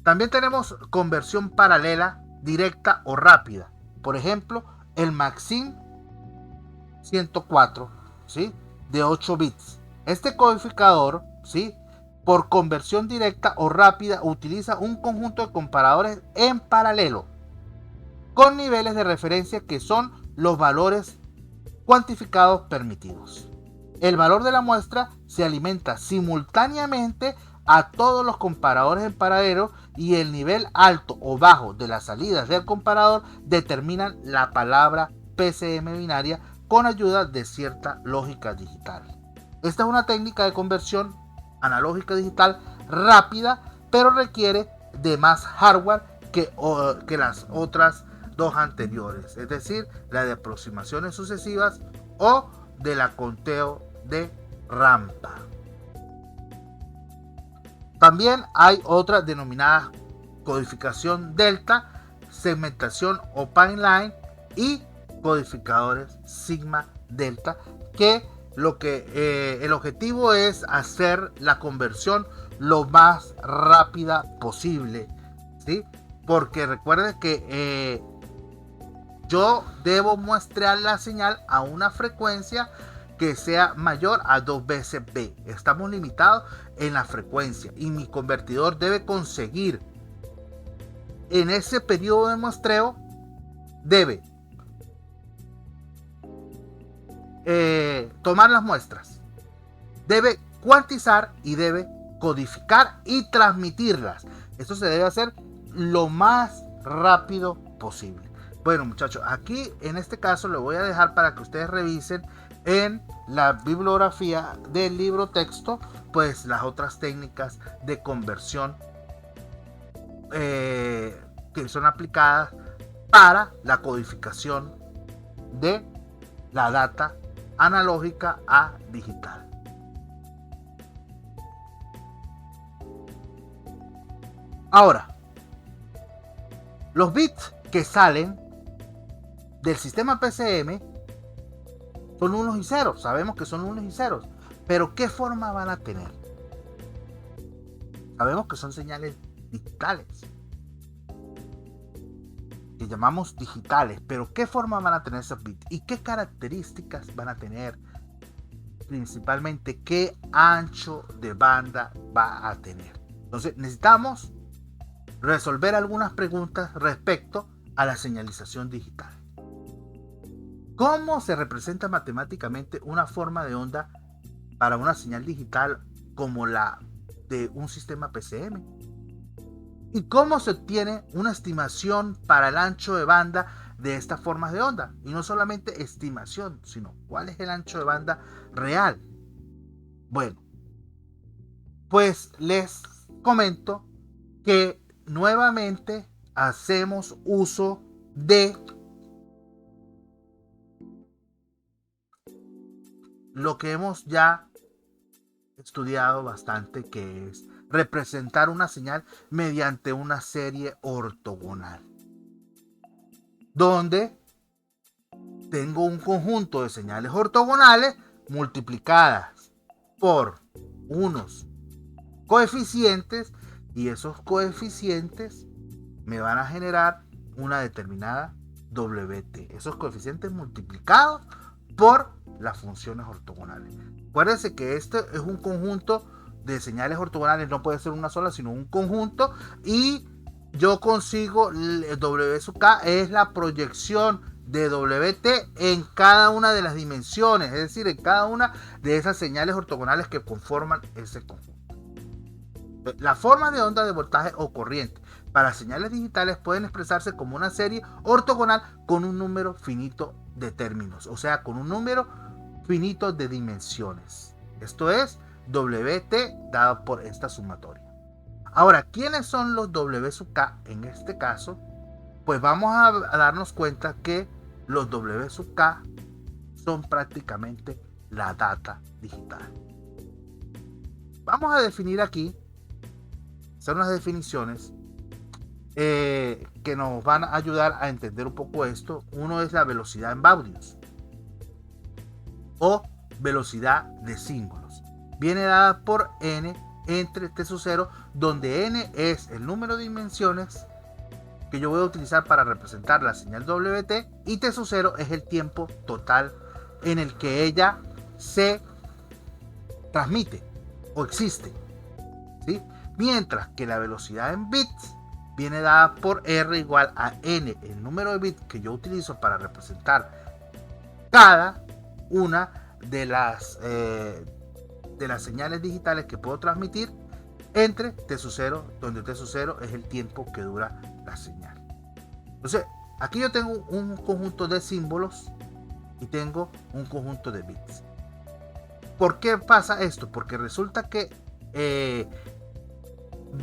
También tenemos conversión paralela, directa o rápida. Por ejemplo, el Maxim 104, ¿sí?, de 8 bits. Este codificador, ¿sí?, por conversión directa o rápida utiliza un conjunto de comparadores en paralelo con niveles de referencia que son los valores cuantificados permitidos. El valor de la muestra se alimenta simultáneamente a todos los comparadores en paralelo y el nivel alto o bajo de las salidas del comparador determinan la palabra PCM binaria con ayuda de cierta lógica digital. Esta es una técnica de conversión analógica digital rápida, pero requiere de más hardware que las otras dos anteriores, es decir, la de aproximaciones sucesivas o de la conteo de rampa. También hay otra denominada codificación delta, segmentación o pipeline y codificadores sigma delta, que el objetivo es hacer la conversión lo más rápida posible, ¿sí? Porque recuerden que yo debo muestrear la señal a una frecuencia que sea mayor a 2 veces B. Estamos limitados en la frecuencia y mi convertidor debe conseguir en ese periodo de muestreo, debe tomar las muestras, debe cuantizar y debe codificar y transmitirlas. Esto se debe hacer lo más rápido posible. Bueno, muchachos, aquí en este caso lo voy a dejar para que ustedes revisen en la bibliografía del libro texto, pues las otras técnicas de conversión que son aplicadas para la codificación de la data analógica a digital. Ahora, los bits que salen del sistema PCM son unos y ceros. Sabemos que son unos y ceros. Pero ¿qué forma van a tener? Sabemos que son señales digitales, que llamamos digitales. Pero ¿qué forma van a tener esos bits? ¿Y qué características van a tener? Principalmente, ¿qué ancho de banda va a tener? Entonces, necesitamos resolver algunas preguntas respecto a la señalización digital. ¿Cómo se representa matemáticamente una forma de onda para una señal digital como la de un sistema PCM? ¿Y cómo se obtiene una estimación para el ancho de banda de estas formas de onda? Y no solamente estimación, sino cuál es el ancho de banda real. Bueno, pues les comento que nuevamente hacemos uso de lo que hemos ya estudiado bastante, que es representar una señal mediante una serie ortogonal, donde tengo un conjunto de señales ortogonales multiplicadas por unos coeficientes, y esos coeficientes me van a generar una determinada WT. Esos coeficientes multiplicados por las funciones ortogonales. Acuérdense que este es un conjunto de señales ortogonales, no puede ser una sola, sino un conjunto, y yo consigo W sub K es la proyección de WT en cada una de las dimensiones, es decir, en cada una de esas señales ortogonales que conforman ese conjunto. La forma de onda de voltaje o corriente para señales digitales pueden expresarse como una serie ortogonal con un número finito de términos, o sea, con un número finito de dimensiones. Esto es WT dado por esta sumatoria. Ahora, ¿quiénes son los W sub K en este caso? Pues vamos a darnos cuenta que los W sub K son prácticamente la data digital. Vamos a definir aquí, son unas definiciones que nos van a ayudar a entender un poco esto. Uno es la velocidad en baudios o velocidad de símbolos. Viene dada por n entre t sub 0, donde n es el número de dimensiones que yo voy a utilizar para representar la señal WT y t sub 0 es el tiempo total en el que ella se transmite o existe, ¿sí? Mientras que la velocidad en bits viene dada por R igual a N, el número de bits que yo utilizo para representar cada una de las señales digitales que puedo transmitir entre t sub 0, donde t sub 0 es el tiempo que dura la señal. Entonces, aquí yo tengo un conjunto de símbolos y tengo un conjunto de bits. ¿Por qué pasa esto? Porque resulta que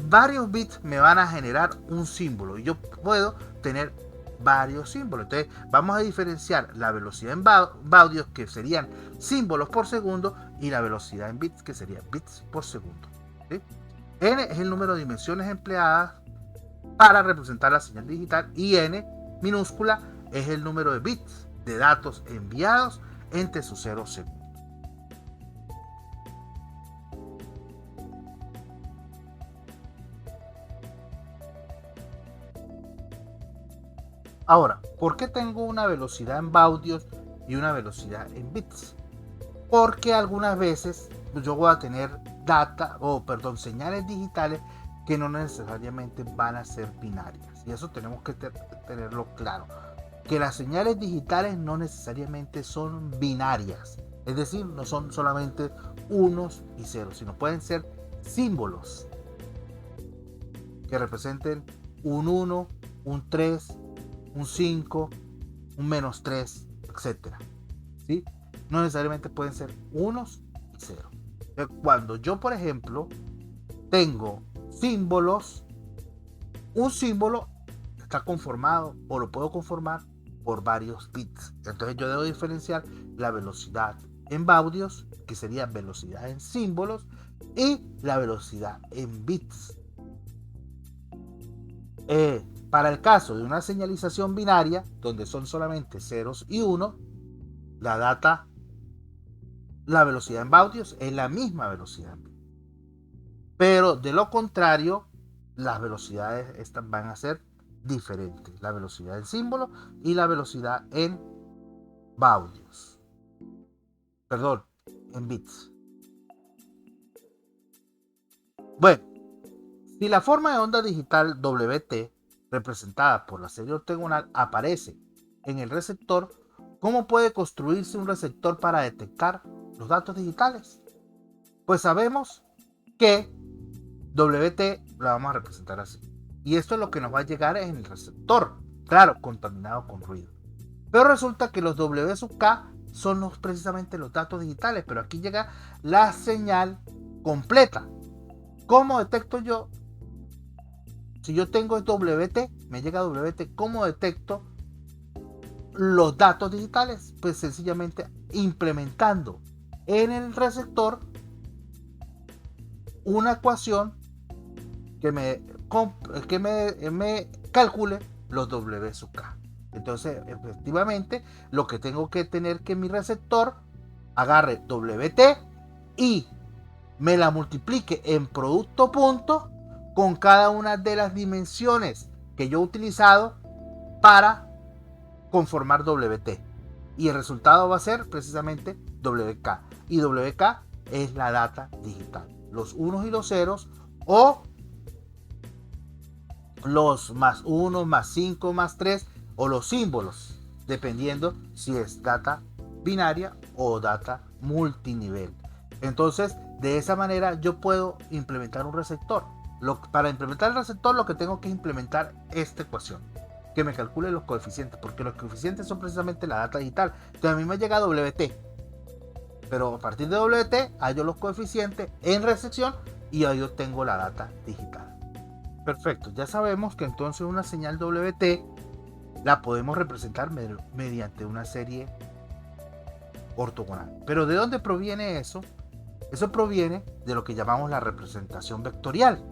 varios bits me van a generar un símbolo y yo puedo tener varios símbolos. Entonces vamos a diferenciar la velocidad en baudios, que serían símbolos por segundo, y la velocidad en bits, que sería bits por segundo, ¿sí? N es el número de dimensiones empleadas para representar la señal digital y N minúscula es el número de bits de datos enviados en t sub 0 segundos. Ahora, ¿por qué tengo una velocidad en baudios y una velocidad en bits? Porque algunas veces yo voy a tener señales digitales que no necesariamente van a ser binarias. Y eso tenemos que tenerlo claro. Que las señales digitales no necesariamente son binarias. Es decir, no son solamente unos y ceros, sino pueden ser símbolos que representen un 1, un 3, un 5, un -3, etc. ¿Sí? No necesariamente pueden ser unos y ceros. Cuando yo, por ejemplo, tengo símbolos, un símbolo está conformado o lo puedo conformar por varios bits. Entonces yo debo diferenciar la velocidad en baudios, que sería velocidad en símbolos, y la velocidad en bits. Para el caso de una señalización binaria, donde son solamente ceros y unos, la velocidad en baudios es la misma velocidad. Pero de lo contrario, las velocidades estas van a ser diferentes. La velocidad en símbolo y la velocidad en baudios. Perdón, en bits. Bueno, si la forma de onda digital WT representada por la serie ortogonal aparece en el receptor, ¿cómo puede construirse un receptor para detectar los datos digitales? Pues sabemos que WT la vamos a representar así. Y esto es lo que nos va a llegar en el receptor, claro, contaminado con ruido. Pero resulta que los W sub K son precisamente los datos digitales, pero aquí llega la señal completa. ¿Cómo detecto yo? Si yo tengo WT, me llega WT, ¿cómo detecto los datos digitales? Pues sencillamente implementando en el receptor una ecuación que me calcule los W sub K. Entonces, efectivamente, lo que tengo que tener que mi receptor agarre WT y me la multiplique en producto punto con cada una de las dimensiones que yo he utilizado para conformar WT. Y el resultado va a ser precisamente WK. Y WK es la data digital. Los unos y los ceros, o los +1, +5, +3, o los símbolos, dependiendo si es data binaria o data multinivel. Entonces, de esa manera yo puedo implementar un receptor. Para implementar el receptor, lo que tengo que implementar esta ecuación, que me calcule los coeficientes, porque los coeficientes son precisamente la data digital. Entonces a mí me llega WT, pero a partir de WT hallo los coeficientes en recepción y ahí yo tengo la data digital. Perfecto, ya sabemos que entonces una señal WT la podemos representar mediante una serie ortogonal. Pero ¿de dónde proviene eso? Eso proviene de lo que llamamos la representación vectorial,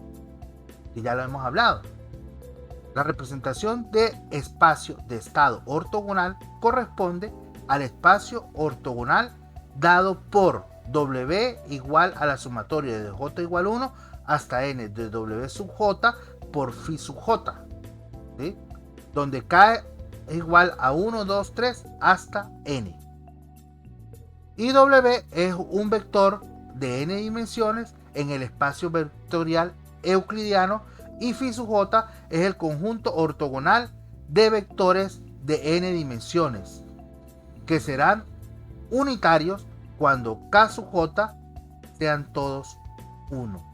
que ya lo hemos hablado. La representación de espacio de estado ortogonal corresponde al espacio ortogonal dado por W igual a la sumatoria de J igual 1 hasta N de W sub J por phi sub J, ¿sí? Donde K es igual a 1, 2, 3 hasta N. Y W es un vector de N dimensiones en el espacio vectorial euclidiano, y phi sub J es el conjunto ortogonal de vectores de N dimensiones, que serán unitarios cuando K sub J sean todos 1.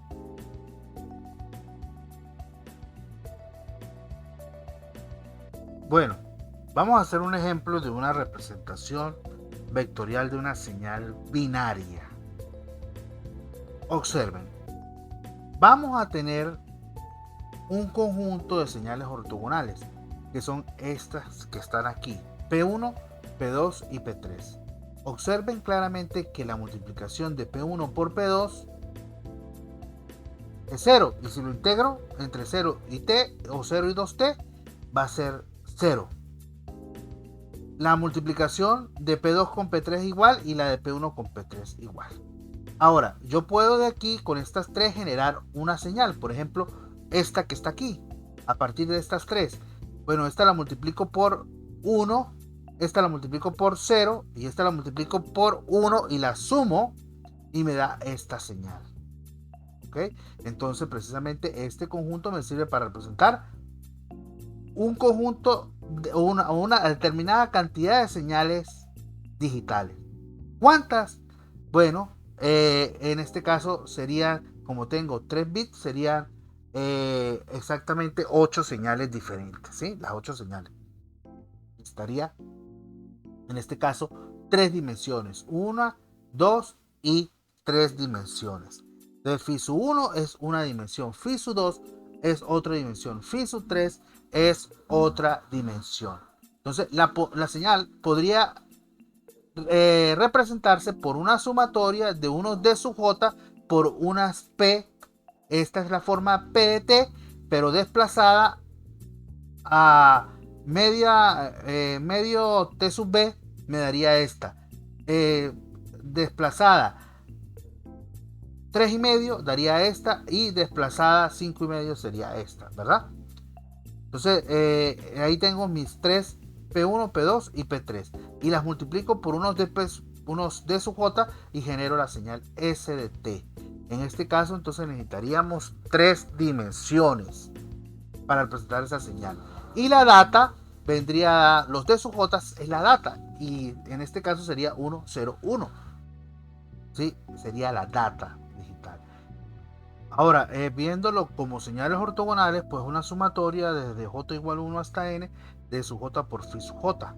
Bueno, vamos a hacer un ejemplo de una representación vectorial de una señal binaria. Observen, vamos a tener un conjunto de señales ortogonales, que son estas que están aquí, P1, P2 y P3. Observen claramente que la multiplicación de P1 por P2 es 0, y si lo integro entre 0 y T, o 0 y 2T, va a ser 0. La multiplicación de P2 con P3 es igual, y la de P1 con P3 igual. Ahora, yo puedo de aquí, con estas tres, generar una señal. Por ejemplo, esta que está aquí. A partir de estas tres, Bueno, esta la multiplico por 1, esta la multiplico por 0 y esta la multiplico por 1 y la sumo y me da esta señal. ¿Ok? Entonces precisamente este conjunto me sirve para representar un conjunto, una determinada cantidad de señales digitales. ¿Cuántas? Bueno, en este caso serían, como tengo 3 bits, serían exactamente 8 señales diferentes, ¿sí? Las 8 señales. Estaría, en este caso, 3 dimensiones. 1, 2 y 3 dimensiones. Entonces, FISU 1 es una dimensión, FISU 2 es otra dimensión, FISU 3 es otra dimensión. Entonces, la señal podría representarse por una sumatoria de unos D sub J por unas P. Esta es la forma P de T, pero desplazada a medio T sub B me daría esta. Desplazada 3,5 daría esta y desplazada 5,5 sería esta, ¿verdad? Entonces ahí tengo mis 3 P1, P2 y P3 y las multiplico por unos D sub J y genero la señal S de T. En este caso entonces necesitaríamos 3 dimensiones para representar esa señal. Y la data vendría, los D sub J es la data y en este caso sería 101. ¿Sí? Sería la data digital. Ahora, viéndolo como señales ortogonales, pues una sumatoria desde J igual 1 hasta N de sub J por phi sub J,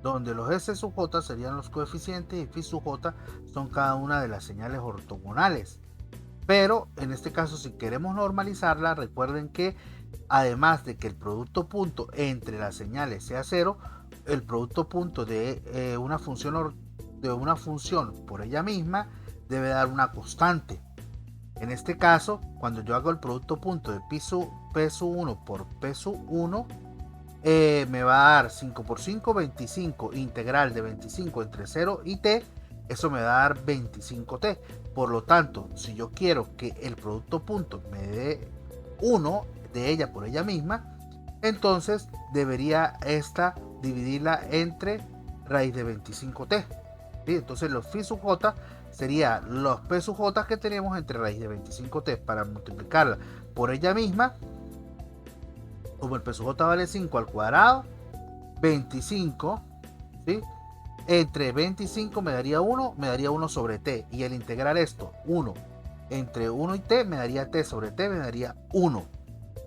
donde los S sub J serían los coeficientes y phi sub J son cada una de las señales ortogonales. Pero en este caso, si queremos normalizarla, recuerden que además de que el producto punto entre las señales sea 0, el producto punto de una función por ella misma debe dar una constante. En este caso, cuando yo hago el producto punto de P sub 1 por P sub 1, me va a dar 5 por 5, 25, integral de 25 entre 0 y t, eso me va a dar 25t. Por lo tanto, si yo quiero que el producto punto me dé 1 de ella por ella misma, entonces debería esta dividirla entre raíz de 25t. ¿Sí? Entonces los phi sub j sería los p sub j que tenemos entre raíz de 25t para multiplicarla por ella misma. Como el p sub j vale 5 al cuadrado, 25, ¿sí? Entre 25 me daría 1 sobre t. Y al integrar esto, 1 entre 1 y t me daría t sobre t, me daría 1.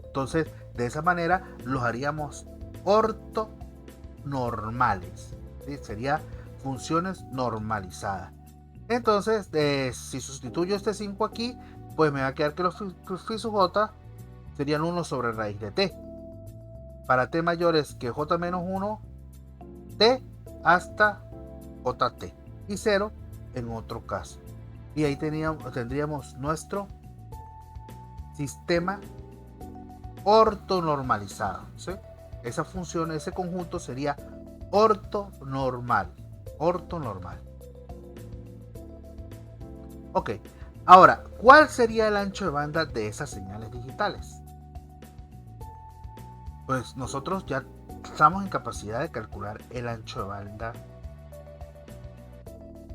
Entonces, de esa manera los haríamos ortonormales. ¿Sí? Sería funciones normalizadas. Entonces, si sustituyo este 5 aquí, pues me va a quedar que los phi sub j serían 1 sobre raíz de t. Para t mayores que j menos 1, t hasta jt. Y 0 en otro caso. Y ahí tendríamos nuestro sistema ortonormalizado. ¿Sí? Esa función, ese conjunto sería ortonormal. Ortonormal. Ok, ahora, ¿cuál sería el ancho de banda de esas señales digitales? Pues nosotros ya estamos en capacidad de calcular el ancho de banda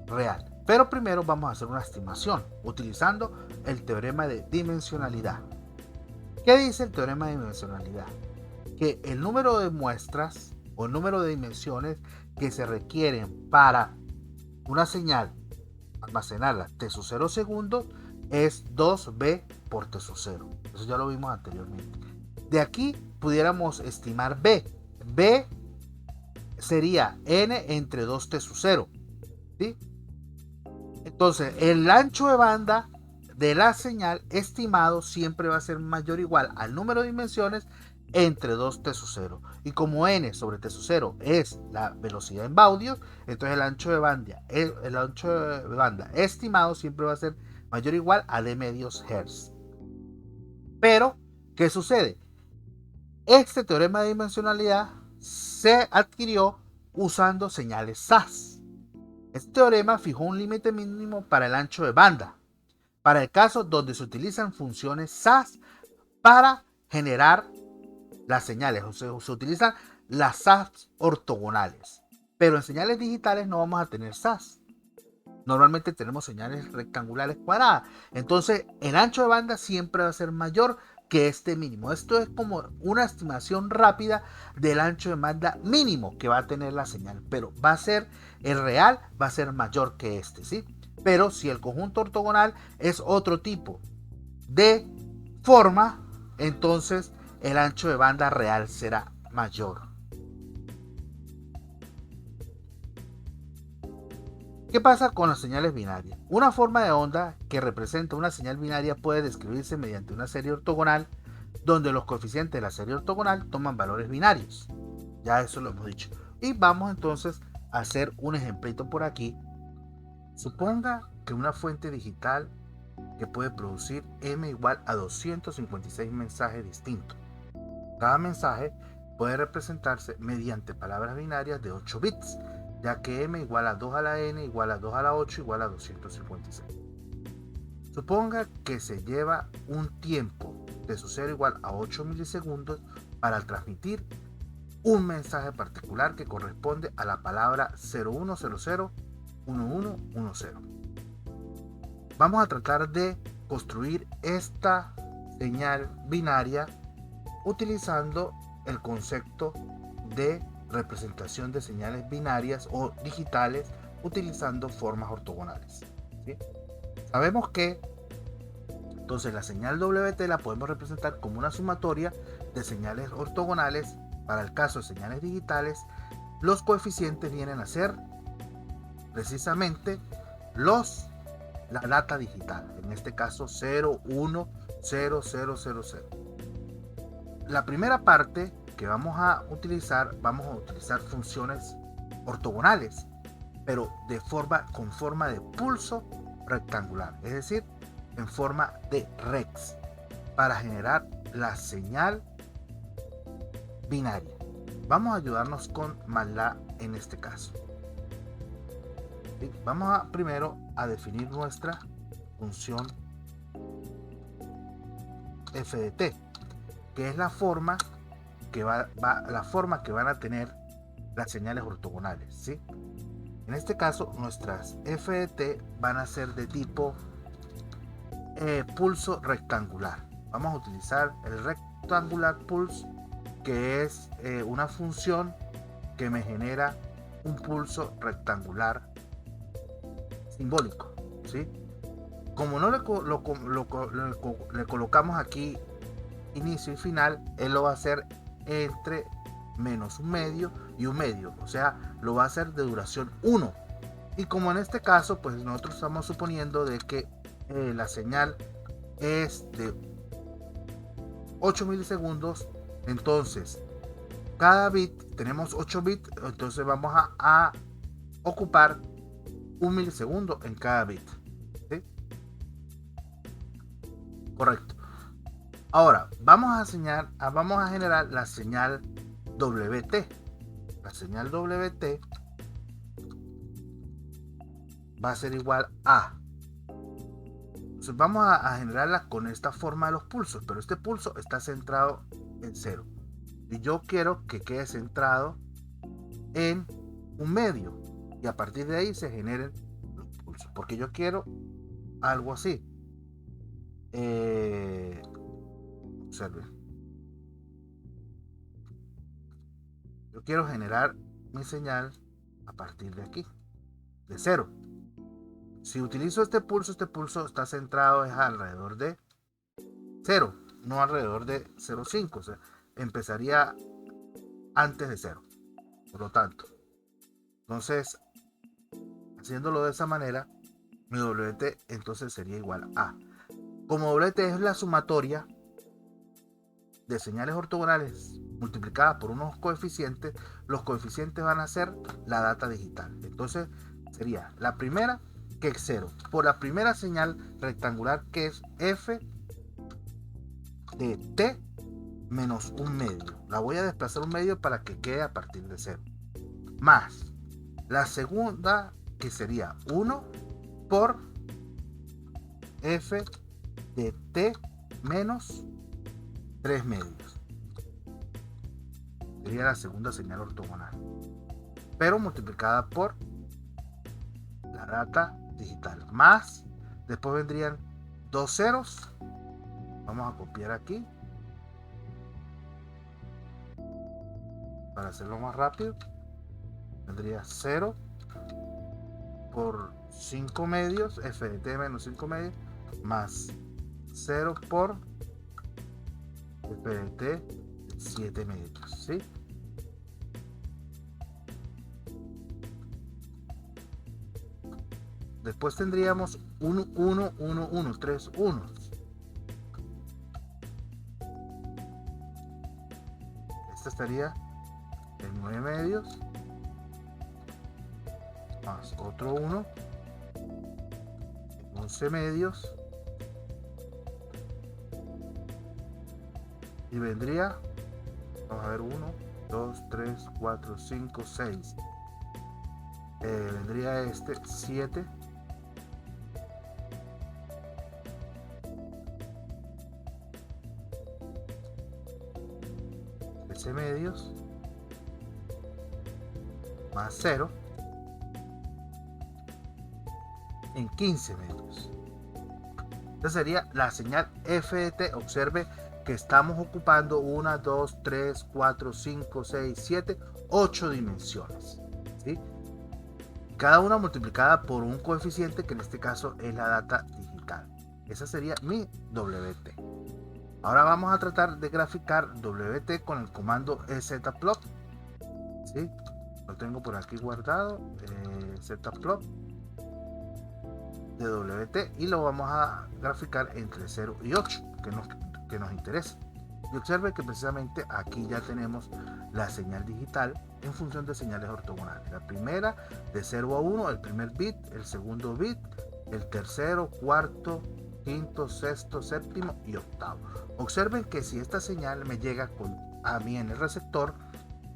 real. Pero primero vamos a hacer una estimación utilizando el teorema de dimensionalidad. ¿Qué dice el teorema de dimensionalidad? Que el número de muestras o el número de dimensiones que se requieren para una señal almacenarla t sub 0 segundos es 2b por t sub 0. Eso ya lo vimos anteriormente. De aquí pudiéramos estimar b. b sería n entre 2t sub 0. ¿Sí? Entonces, el ancho de banda de la señal estimado siempre va a ser mayor o igual al número de dimensiones entre 2t sub 0. Y como n sobre t sub 0 es la velocidad en baudios, entonces el ancho de banda estimado siempre va a ser mayor o igual a d medios hertz. Pero, ¿qué sucede? Este teorema de dimensionalidad se adquirió usando señales SAS. Este teorema fijó un límite mínimo para el ancho de banda, para el caso donde se utilizan funciones SAS para generar las señales, o sea, se utilizan las SAS ortogonales, pero en señales digitales no vamos a tener SAS. Normalmente tenemos señales rectangulares cuadradas. Entonces, el ancho de banda siempre va a ser mayor que este mínimo. Esto es como una estimación rápida del ancho de banda mínimo que va a tener la señal, pero va a ser el real, va a ser mayor que este, ¿sí? Pero si el conjunto ortogonal es otro tipo de forma, entonces el ancho de banda real será mayor. ¿Qué pasa con las señales binarias? Una forma de onda que representa una señal binaria puede describirse mediante una serie ortogonal donde los coeficientes de la serie ortogonal toman valores binarios. Ya eso lo hemos dicho. Y vamos entonces a hacer un ejemplito por aquí. Suponga que una fuente digital que puede producir m igual a 256 mensajes distintos. Cada mensaje puede representarse mediante palabras binarias de 8 bits, ya que m igual a 2 a la n igual a 2 a la 8 igual a 256. Suponga que se lleva un tiempo de su ser igual a 8 milisegundos para transmitir un mensaje particular que corresponde a la palabra 01001110. Vamos a tratar de construir esta señal binaria utilizando el concepto de representación de señales binarias o digitales utilizando formas ortogonales, ¿sí? Sabemos que entonces la señal WT la podemos representar como una sumatoria de señales ortogonales. Para el caso de señales digitales, los coeficientes vienen a ser precisamente la data digital, en este caso 0, 1, 0, 0, 0, 0. La primera parte que vamos a utilizar funciones ortogonales, pero con forma de pulso rectangular, es decir, en forma de rex, para generar la señal binaria. Vamos a ayudarnos con MATLAB en este caso. ¿Sí? Vamos primero a definir nuestra función f de t, que es la forma que van a tener las señales ortogonales, ¿sí? En este caso, nuestras f de t van a ser de tipo pulso rectangular. Vamos a utilizar el rectangular pulse, que es una función que me genera un pulso rectangular simbólico, ¿sí? Como no le colocamos aquí inicio y final, él lo va a hacer entre menos un medio y un medio, o sea, lo va a hacer de duración 1. Y como en este caso, pues nosotros estamos suponiendo de que la señal es de 8 milisegundos, entonces cada bit, tenemos 8 bits, entonces vamos a ocupar un milisegundo en cada bit, ¿sí? Correcto. Ahora vamos a generar la señal WT. La señal WT va a ser igual a. Entonces vamos a generarla con esta forma de los pulsos, pero este pulso está centrado en 0. Y yo quiero que quede centrado en un medio. Y a partir de ahí se generen los pulsos. Porque yo quiero algo así. Observen. Yo quiero generar mi señal a partir de aquí, de 0. Si utilizo este pulso está centrado es alrededor de 0, no alrededor de 0,5. O sea, empezaría antes de 0. Por lo tanto, entonces, haciéndolo de esa manera, mi WT entonces sería igual a. Como WT es la sumatoria de señales ortogonales multiplicadas por unos coeficientes, los coeficientes van a ser la data digital. Entonces sería la primera, que es 0, por la primera señal rectangular, que es f de t menos un medio. La voy a desplazar un medio para que quede a partir de 0. Más la segunda, que sería 1 por f de t menos 3 medios. sería la segunda señal ortogonal, pero multiplicada por la data digital, más, después vendrían dos ceros, vamos a copiar aquí para hacerlo más rápido, vendría 0 por 5 medios, FDT menos 5 medios, más 0 por FDT 7 medios, ¿sí? Después tendríamos 1, 1, 1, 1, 3 unos. Esta estaría en 9 medios, más otro 1, 11 medios, y vendría, vamos a ver, 1, 2, 3, 4, 5, 6, vendría este 7, medios, más 0, en 15 medios. Esta sería la señal FDT. Observe que estamos ocupando 1, 2, 3, 4, 5, 6, 7, 8 dimensiones, ¿sí? Cada una multiplicada por un coeficiente que en este caso es la data digital. Esa sería mi WT. Ahora vamos a tratar de graficar WT con el comando zplot, ¿sí? Lo tengo por aquí guardado, zplot de WT, y lo vamos a graficar entre 0 y 8, que nos interesa. Y observe que precisamente aquí ya tenemos la señal digital en función de señales ortogonales. La primera de 0 a 1, el primer bit, el segundo bit, el tercero, cuarto, quinto, sexto, séptimo y octavo. Observen que si esta señal me llega a mí en el receptor,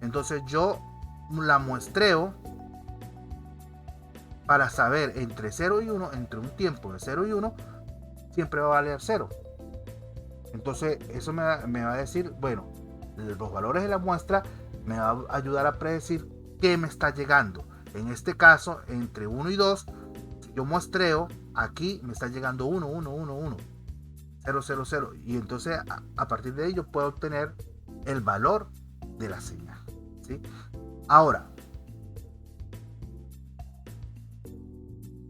entonces yo la muestreo para saber entre 0 y 1, entre un tiempo de 0 y 1, siempre va a valer 0. Entonces eso me va a decir, bueno, los valores de la muestra me va a ayudar a predecir qué me está llegando. En este caso, entre 1 y 2, si yo muestreo, aquí me está llegando 1, 1, 1, 1, 0, 0, 0. Y entonces a partir de ello puedo obtener el valor de la señal, ¿sí? Ahora,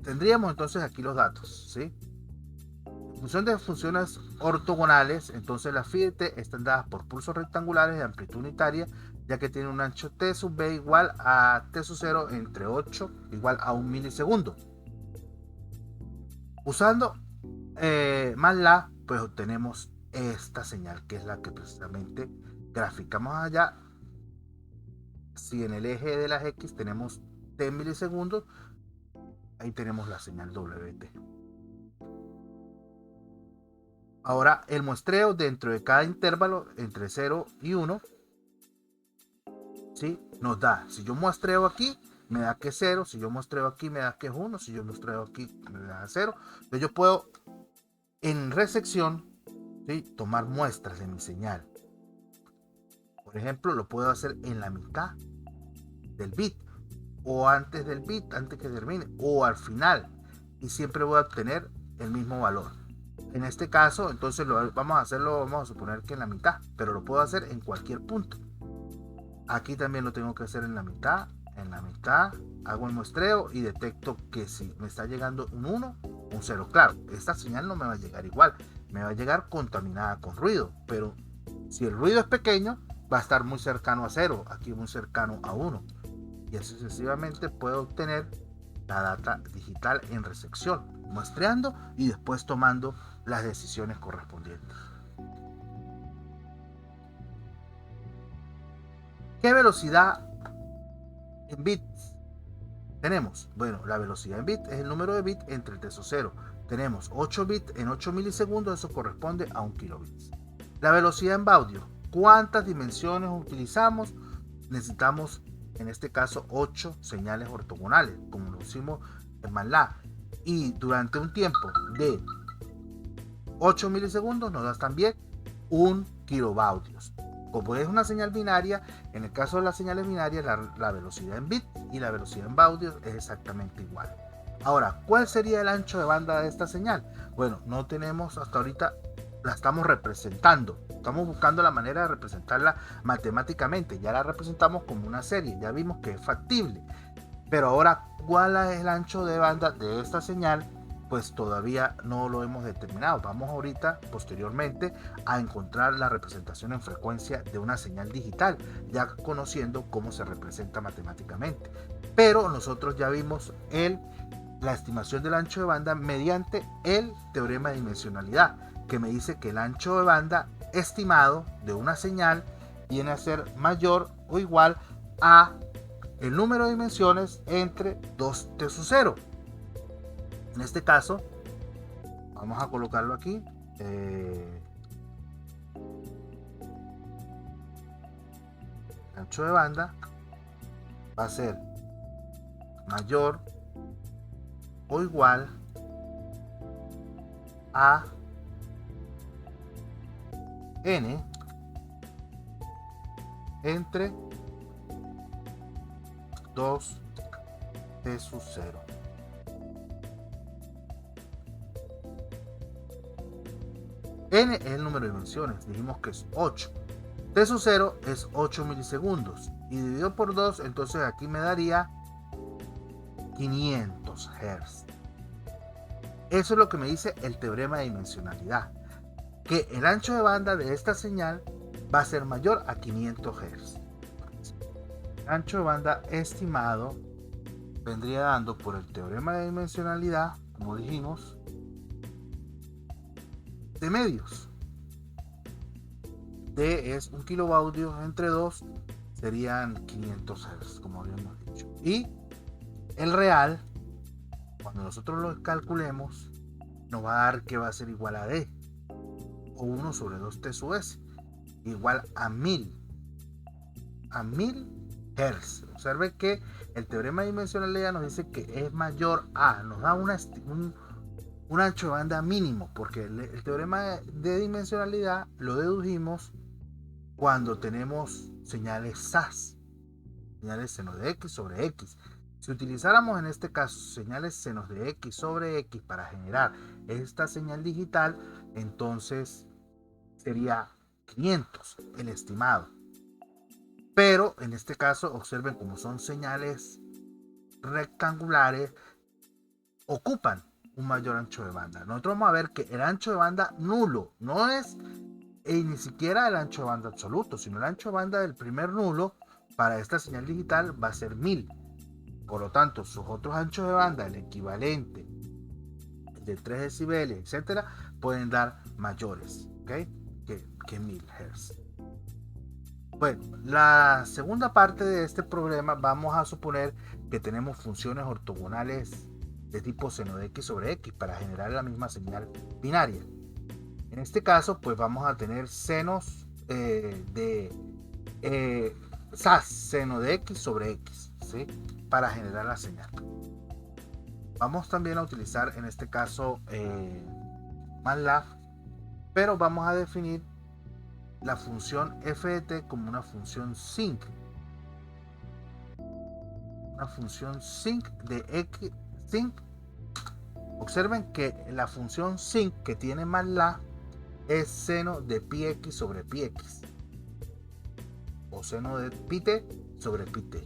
tendríamos entonces aquí los datos, ¿sí? En función de funciones ortogonales, entonces las FIDT están dadas por pulsos rectangulares de amplitud unitaria, ya que tienen un ancho t sub b igual a t sub 0 entre 8 igual a 1 milisegundo. Usando MATLAB, pues obtenemos esta señal, que es la que precisamente graficamos allá. Si en el eje de las X tenemos t milisegundos, ahí tenemos la señal WT. Ahora el muestreo dentro de cada intervalo entre 0 y 1, ¿sí? Nos da, si yo muestreo aquí, me da que es 0, si yo muestreo aquí, me da que es 1, si yo muestreo aquí, me da 0. Entonces yo puedo, en resección, ¿sí?, tomar muestras de mi señal. Por ejemplo, lo puedo hacer en la mitad del bit, o antes del bit, antes que termine, o al final, y siempre voy a obtener el mismo valor. En este caso, entonces vamos a suponer que en la mitad, pero lo puedo hacer en cualquier punto. Aquí también lo tengo que hacer en la mitad, hago el muestreo y detecto que si me está llegando un 1, un 0. Claro, esta señal no me va a llegar igual, me va a llegar contaminada con ruido, pero si el ruido es pequeño, va a estar muy cercano a 0, aquí muy cercano a 1. Y así sucesivamente puedo obtener la data digital en resección, muestreando y después tomando las decisiones correspondientes. ¿Qué velocidad en bits tenemos? Bueno, la velocidad en bits es el número de bits entre t sub 0. Tenemos 8 bits en 8 milisegundos, eso corresponde a 1 kilobits. La velocidad en baudio, ¿cuántas dimensiones utilizamos? Necesitamos, en este caso, 8 señales ortogonales, como lo hicimos en MATLAB. Y durante un tiempo de 8 milisegundos nos da también 1 kilobaudios. Como es una señal binaria, en el caso de las señales binarias, la velocidad en bit y la velocidad en baud es exactamente igual. Ahora, ¿cuál sería el ancho de banda de esta señal? Bueno, no tenemos hasta ahorita, la estamos representando. Estamos buscando la manera de representarla matemáticamente. Ya la representamos como una serie, ya vimos que es factible. Pero ahora, ¿cuál es el ancho de banda de esta señal? Pues todavía no lo hemos determinado. Vamos ahorita, posteriormente, a encontrar la representación en frecuencia de una señal digital, ya conociendo cómo se representa matemáticamente. Pero nosotros ya vimos la estimación del ancho de banda mediante el teorema de dimensionalidad, que me dice que el ancho de banda estimado de una señal viene a ser mayor o igual a el número de dimensiones entre 2t sub 0. En este caso, vamos a colocarlo aquí. El ancho de banda va a ser mayor o igual a n entre 2t sub 0. N es el número de dimensiones, dijimos que es 8. T sub 0 es 8 milisegundos. Y dividido por 2, entonces aquí me daría 500 Hz. Eso es lo que me dice el teorema de dimensionalidad. Que el ancho de banda de esta señal va a ser mayor a 500 Hz. El ancho de banda estimado vendría dando por el teorema de dimensionalidad, como dijimos, de medios. D es 1 kilobaudio entre 2, serían 500 Hz, como habíamos dicho. Y el real, cuando nosotros lo calculemos, nos va a dar que va a ser igual a D, o 1 sobre 2t sub s, igual a 1000 Hz. Observe que el teorema de dimensionalidad nos dice que es mayor a, nos da un ancho de banda mínimo, porque el teorema de dimensionalidad lo dedujimos cuando tenemos señales SAS, señales seno de X sobre X. Si utilizáramos en este caso señales senos de X sobre X para generar esta señal digital, entonces sería 500 el estimado. Pero en este caso, observen como son señales rectangulares, ocupan un mayor ancho de banda. Nosotros vamos a ver que el ancho de banda nulo no es ni siquiera el ancho de banda absoluto, sino el ancho de banda del primer nulo para esta señal digital va a ser 1000. Por lo tanto, sus otros anchos de banda, el equivalente de 3 decibeles, etcétera, pueden dar mayores, ¿okay? que 1000 Hz. Bueno, la segunda parte de este problema, vamos a suponer que tenemos funciones ortogonales de tipo seno de X sobre X para generar la misma señal binaria. En este caso, pues vamos a tener senos de SAS, seno de X sobre X, ¿sí? Para generar la señal. Vamos también a utilizar en este caso MATLAB, pero vamos a definir la función f de t como una función sinc. Una función sinc de X. Sinc. Observen que la función sinc que tiene MATLAB es seno de pi x sobre pi x, o seno de pi t sobre pi t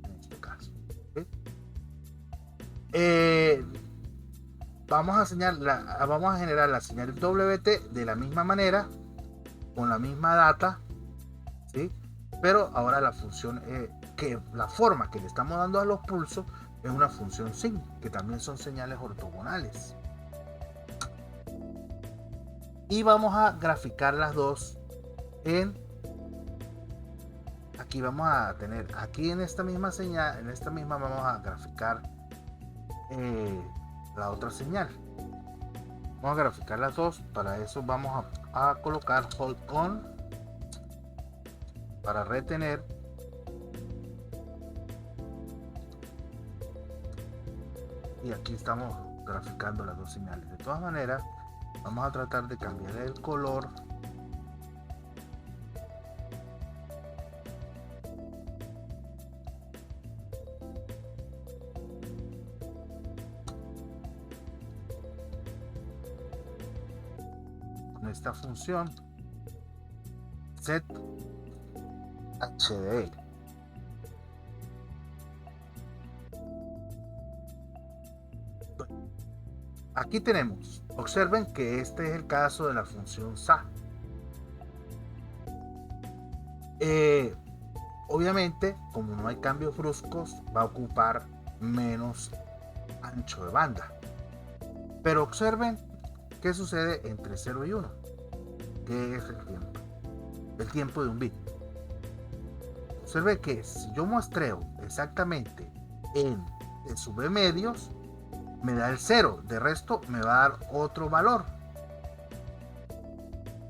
en este caso. ¿Sí? Vamos a generar la señal WT de la misma manera, con la misma data, ¿sí? Pero ahora la función, la forma que le estamos dando a los pulsos es una función sin, que también son señales ortogonales. Y vamos a graficar las dos aquí vamos a tener, aquí en esta misma señal, en esta misma vamos a graficar la otra señal. Vamos a graficar las dos. Para eso vamos a colocar hold on para retener. Y aquí estamos graficando las dos señales. De todas maneras, vamos a tratar de cambiar el color esta función set HDL. Aquí tenemos, observen que este es el caso de la función SA. Obviamente, como no hay cambios bruscos, va a ocupar menos ancho de banda. Pero observen qué sucede entre 0 y 1. ¿Qué es el tiempo? El tiempo de un bit. Observe que si yo muestreo exactamente en T sub b medios, me da el 0. De resto, me va a dar otro valor.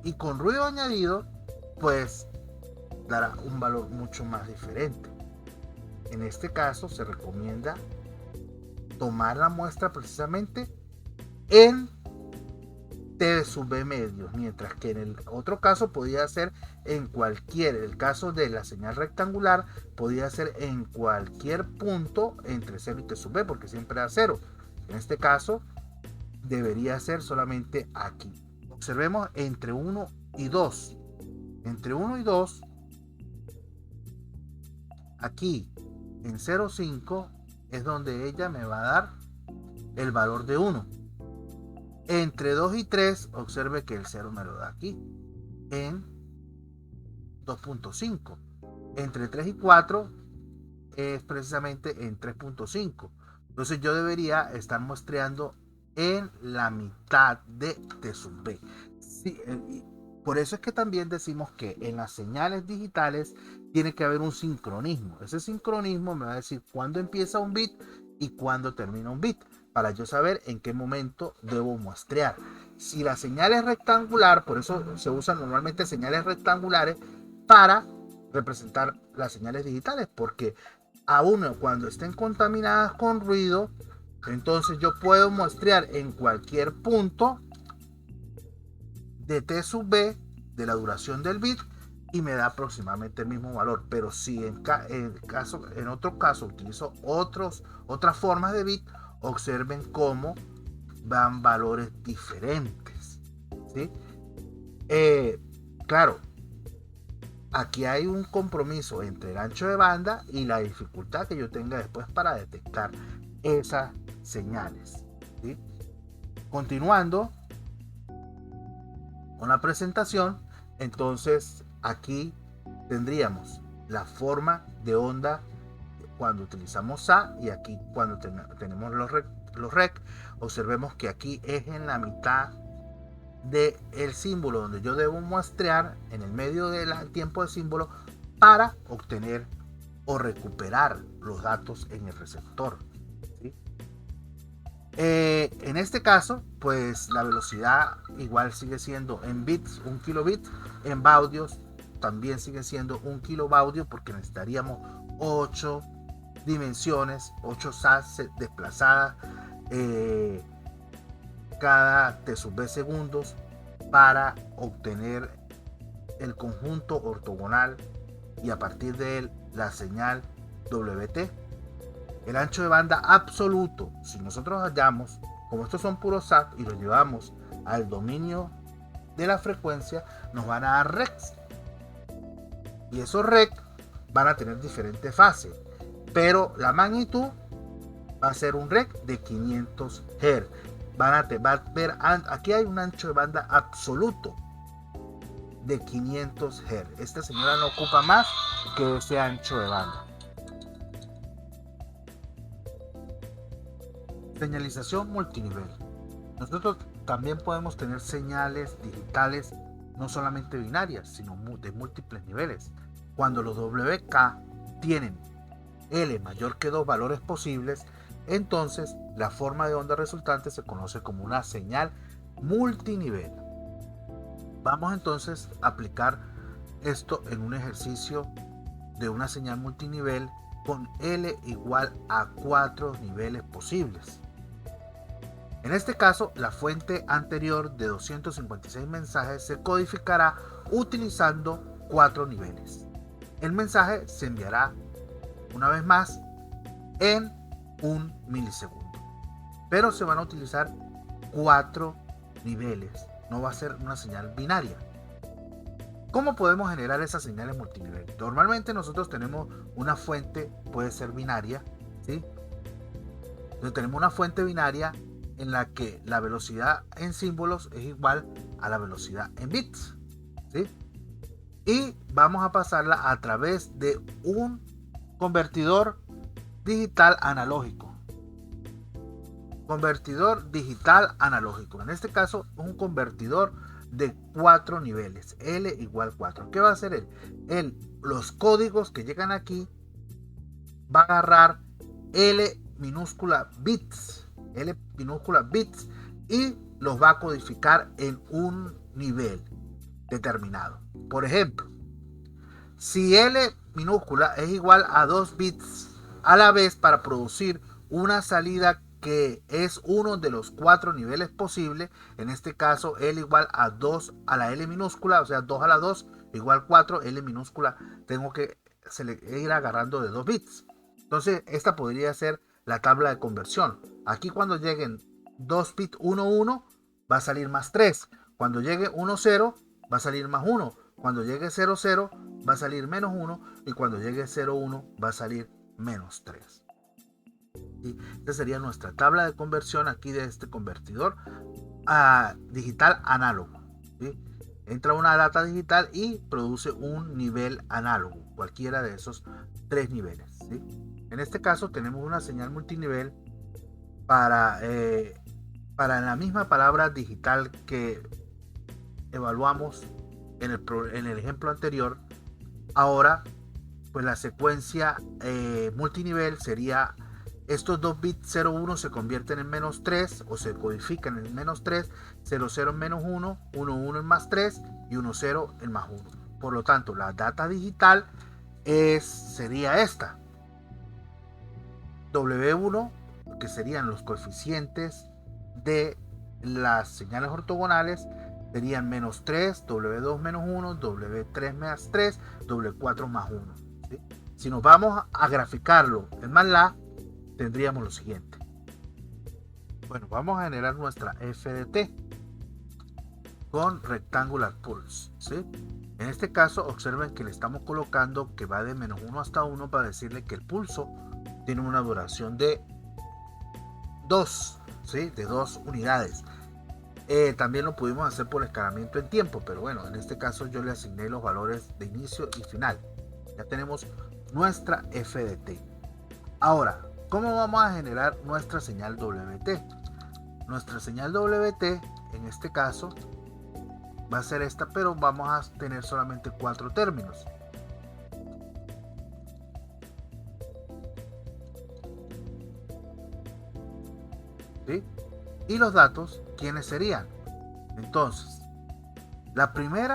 Y con ruido añadido, pues dará un valor mucho más diferente. En este caso, se recomienda tomar la muestra precisamente en T sub b medios, mientras que en el otro caso podía ser en cualquier, el caso de la señal rectangular podía ser en cualquier punto entre 0 y T sub b, porque siempre da 0. En este caso debería ser solamente aquí. Observemos entre 1 y 2. Entre 1 y 2, aquí en 0,5 es donde ella me va a dar el valor de 1. Entre 2 y 3, observe que el 0 me lo da aquí, en 2.5. Entre 3 y 4 es precisamente en 3.5. Entonces yo debería estar muestreando en la mitad de T sub b. Sí, por eso es que también decimos que en las señales digitales tiene que haber un sincronismo. Ese sincronismo me va a decir cuándo empieza un bit y cuándo termina un bit, para yo saber en qué momento debo muestrear. Si la señal es rectangular, por eso se usan normalmente señales rectangulares para representar las señales digitales, porque aún cuando estén contaminadas con ruido, entonces yo puedo muestrear en cualquier punto de T sub b de la duración del bit y me da aproximadamente el mismo valor. Pero si en otro caso utilizo otras formas de bit, observen cómo van valores diferentes, ¿sí? Claro, aquí hay un compromiso entre el ancho de banda y la dificultad que yo tenga después para detectar esas señales, ¿sí? Continuando con la presentación, entonces aquí tendríamos la forma de onda cuando utilizamos SA, y aquí cuando tenemos los rec. Observemos que aquí es en la mitad del símbolo donde yo debo muestrear, en el medio del tiempo de símbolo, para obtener o recuperar los datos en el receptor, ¿sí? En este caso, pues la velocidad igual sigue siendo en bits, 1 kilobit. En baudios también sigue siendo 1 kilobaudio, porque necesitaríamos 8 dimensiones, 8 SAS desplazadas cada T sub b segundos para obtener el conjunto ortogonal y a partir de él la señal WT. El ancho de banda absoluto, si nosotros hallamos, como estos son puros SAT y los llevamos al dominio de la frecuencia, nos van a dar RECs. Y esos REC van a tener diferentes fases, pero la magnitud va a ser un REC de 500 Hz. Va a ver, aquí hay un ancho de banda absoluto de 500 Hz. Esta señora no ocupa más que ese ancho de banda. Señalización multinivel. Nosotros también podemos tener señales digitales no solamente binarias, sino de múltiples niveles. Cuando los WK tienen L mayor que 2 valores posibles, entonces la forma de onda resultante se conoce como una señal multinivel. Vamos entonces a aplicar esto en un ejercicio de una señal multinivel con L igual a 4 niveles posibles. En este caso, la fuente anterior de 256 mensajes se codificará utilizando 4 niveles. El mensaje se enviará una vez más en 1 milisegundo, pero se van a utilizar 4 niveles no va a ser una señal binaria. ¿Cómo podemos generar esas señales multinivel? Normalmente nosotros tenemos una fuente, puede ser binaria, ¿sí? Entonces tenemos una fuente binaria en la que la velocidad en símbolos es igual a la velocidad en bits, ¿sí? Y vamos a pasarla a través de un convertidor digital analógico. Convertidor digital analógico. En este caso, un convertidor de 4 niveles. L igual 4. ¿Qué va a hacer él? Los códigos que llegan aquí va a agarrar L minúscula bits. L minúscula bits y los va a codificar en un nivel determinado. Por ejemplo, si L minúscula es igual a 2 bits a la vez para producir una salida que es uno de los 4 niveles posibles, en este caso L igual a 2 a la L minúscula, o sea 2 a la 2 igual 4, L minúscula tengo que ir agarrando de 2 bits. Entonces esta podría ser la tabla de conversión. Aquí cuando lleguen 2 bits 1, 1 va a salir más 3. Cuando llegue 1, 0 va a salir más 1. Cuando llegue 0, 0 va a salir menos 1. Y cuando llegue 0, 1 va a salir menos 3. ¿Sí? Esta sería nuestra tabla de conversión aquí de este convertidor a digital análogo. ¿Sí? Entra una data digital y produce un nivel análogo, cualquiera de esos 3 niveles. ¿Sí? En este caso tenemos una señal multinivel para la misma palabra digital que evaluamos en el ejemplo anterior. Ahora pues la secuencia multinivel sería estos 2 bits 0, 1 se convierten en menos 3 o se codifican en menos 3, 0, 0 en menos 1, 1, 1 en más 3 y 1, 0 en más 1. Por lo tanto, la data digital sería esta. W1, que serían los coeficientes de las señales ortogonales, serían menos 3, W2 menos 1, W3 más 3, W4 más 1. ¿Sí? Si nos vamos a graficarlo en MATLAB, tendríamos lo siguiente. Bueno, vamos a generar nuestra FDT con Rectangular Pulse, ¿sí? En este caso, observen que le estamos colocando que va de menos 1 hasta 1 para decirle que el pulso tiene una duración de 2, ¿sí? De 2 unidades. También lo pudimos hacer por escalamiento en tiempo, pero bueno, en este caso yo le asigné los valores de inicio y final. Ya tenemos nuestra FDT. Ahora, ¿cómo vamos a generar nuestra señal WT? Nuestra señal WT, en este caso, va a ser esta, pero vamos a tener solamente 4 términos. ¿Sí? Y los datos, ¿quiénes serían? Entonces, el primer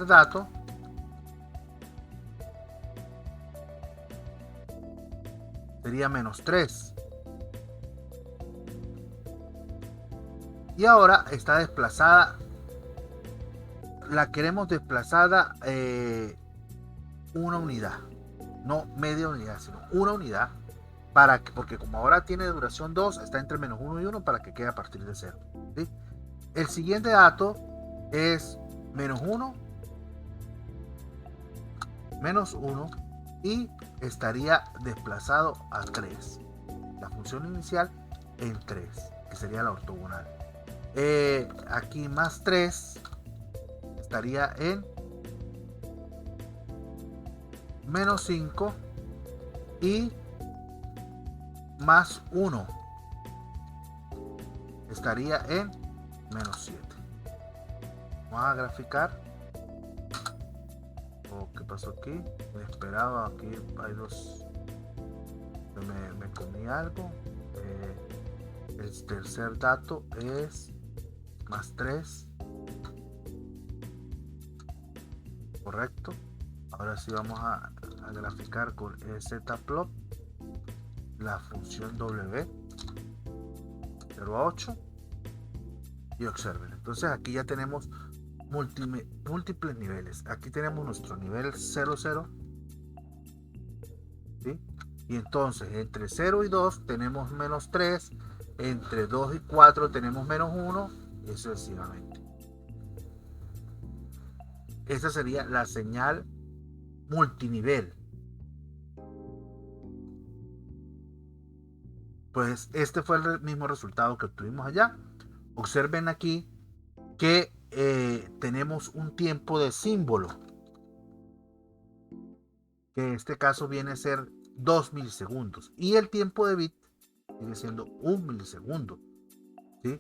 dato sería menos 3. Y ahora está desplazada, la queremos desplazada una unidad, no media unidad, sino una unidad, porque como ahora tiene duración 2, está entre menos 1 y 1 para que quede a partir de 0. ¿Sí? El siguiente dato es menos 1, menos 1 y estaría desplazado a 3. La función inicial en 3, que sería la ortogonal. Aquí más 3 estaría en menos 5 y más 1 estaría en menos 7. Vamos a graficar. ¿Qué pasó aquí? Me esperaba, aquí hay dos. Me comí algo. El tercer dato es más 3. Correcto. Ahora sí vamos a graficar con zplot la función w 0 a 8 y observen. Entonces aquí ya tenemos múltiples niveles. Aquí tenemos nuestro nivel 0, 0. ¿Sí? Y entonces entre 0 y 2 tenemos menos 3. Entre 2 y 4 tenemos menos 1. y sucesivamente. Esta sería la señal multinivel. Pues este fue el mismo resultado que obtuvimos allá. Observen aquí que tenemos un tiempo de símbolo, que en este caso viene a ser 2 milisegundos, y el tiempo de bit sigue siendo 1 milisegundo, ¿sí?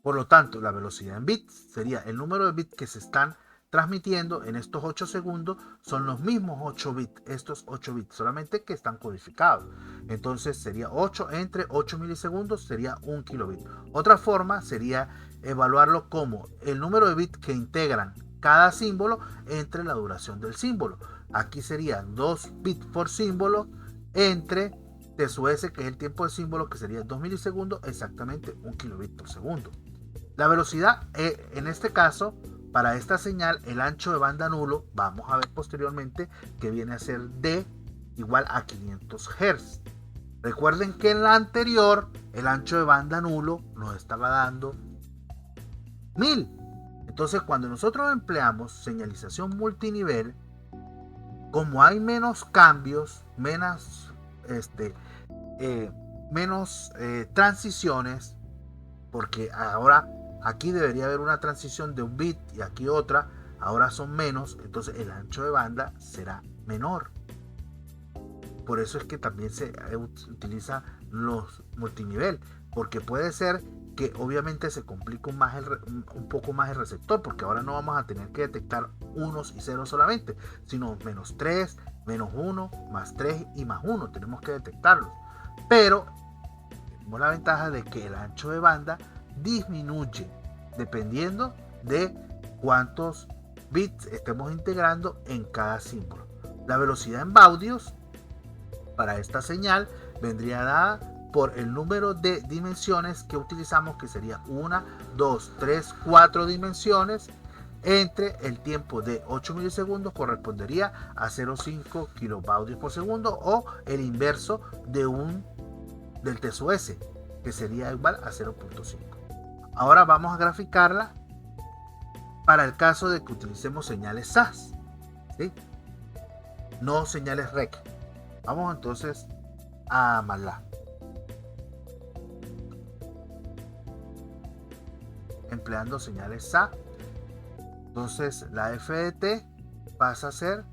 Por lo tanto, la velocidad en bits sería el número de bits que se están transmitiendo en estos 8 segundos, son los mismos 8 bits, estos 8 bits, solamente que están codificados. Entonces sería 8 entre 8 milisegundos, sería 1 kilobit. Otra forma sería evaluarlo como el número de bits que integran cada símbolo entre la duración del símbolo. Aquí sería 2 bits por símbolo entre T sub S, que es el tiempo de símbolo, que sería 2 milisegundos, exactamente 1 kilobit por segundo. La velocidad, en este caso, para esta señal, el ancho de banda nulo, vamos a ver posteriormente que viene a ser D igual a 500 Hz. Recuerden que en la anterior, el ancho de banda nulo nos estaba dando 1000. Entonces, cuando nosotros empleamos señalización multinivel, como hay menos cambios, menos transiciones, porque ahora aquí debería haber una transición de un bit y aquí otra, ahora son menos, entonces el ancho de banda será menor. Por eso es que también se utiliza los multinivel, porque puede ser que obviamente se complique un poco más el receptor, porque ahora no vamos a tener que detectar unos y ceros solamente, sino menos 3, menos 1, más 3 y más 1, tenemos que detectarlos. Pero tenemos la ventaja de que el ancho de banda disminuye dependiendo de cuántos bits estemos integrando en cada símbolo. La velocidad en baudios para esta señal vendría dada por el número de dimensiones que utilizamos, que sería 1, 2, 3, 4 dimensiones, entre el tiempo de 8 milisegundos correspondería a 0,5 kilobaudios por segundo, o el inverso del T sub S, que sería igual a 0,5. Ahora vamos a graficarla para el caso de que utilicemos señales SAS, ¿sí? No señales REC. Vamos entonces a MATLAB. Empleando señales SA, entonces la f de t pasa a ser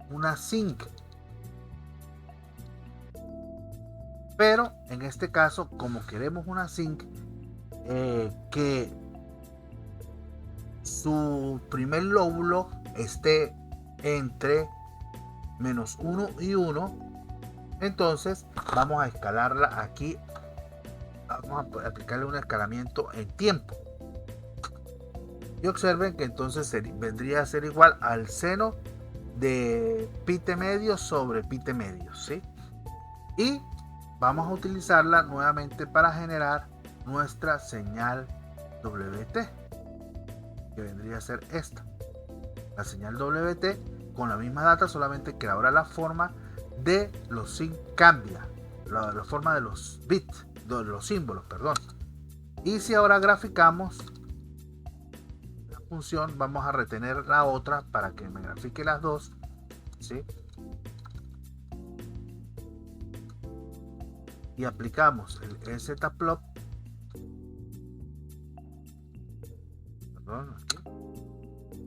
una sync. Pero en este caso, como queremos una sync que su primer lóbulo esté entre menos 1 y 1, entonces vamos a escalarla aquí, vamos a aplicarle un escalamiento en tiempo, y observen que entonces vendría a ser igual al seno de pi t medio sobre pi t medio, ¿sí? Y vamos a utilizarla nuevamente para generar nuestra señal WT, que vendría a ser esta, la señal WT con la misma data, solamente que ahora la forma de los signos cambia, la forma de los bits, de los símbolos, perdón. Y si ahora graficamos la función, vamos a retener la otra para que me grafique las dos, ¿sí? Y aplicamos el zplot, perdón, aquí.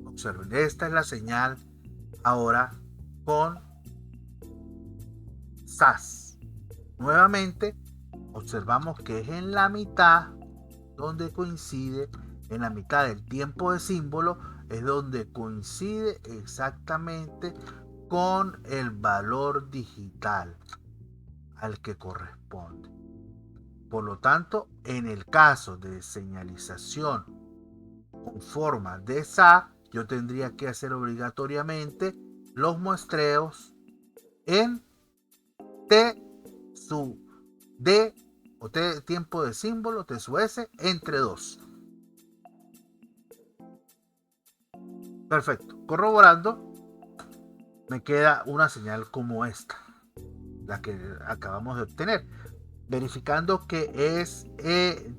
Observen, esta es la señal ahora con SAS. Nuevamente observamos que es en la mitad donde coincide, en la mitad del tiempo de símbolo es donde coincide exactamente con el valor digital al que corresponde. Por lo tanto, en el caso de señalización con forma de SA, yo tendría que hacer obligatoriamente los muestreos en T sub D o T tiempo de símbolo, T sub S, entre 2. Perfecto. Corroborando, me queda una señal como esta, la que acabamos de obtener. verificando que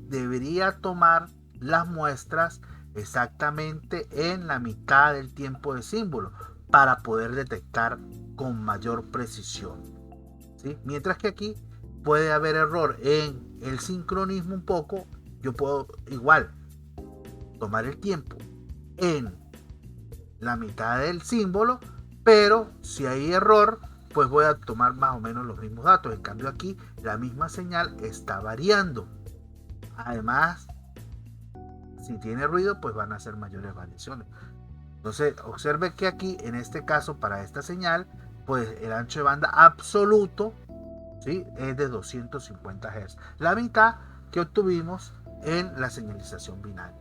debería tomar las muestras exactamente en la mitad del tiempo de símbolo para poder detectar con mayor precisión, ¿sí? Mientras que aquí puede haber error en el sincronismo un poco. Yo puedo igual tomar el tiempo en la mitad del símbolo, pero si hay error, pues voy a tomar más o menos los mismos datos. En cambio aquí la misma señal está variando. Además, si tiene ruido, pues van a ser mayores variaciones. Entonces observe que aquí en este caso para esta señal, pues el ancho de banda absoluto, ¿sí?, es de 250 Hz, la mitad que obtuvimos en la señalización binaria.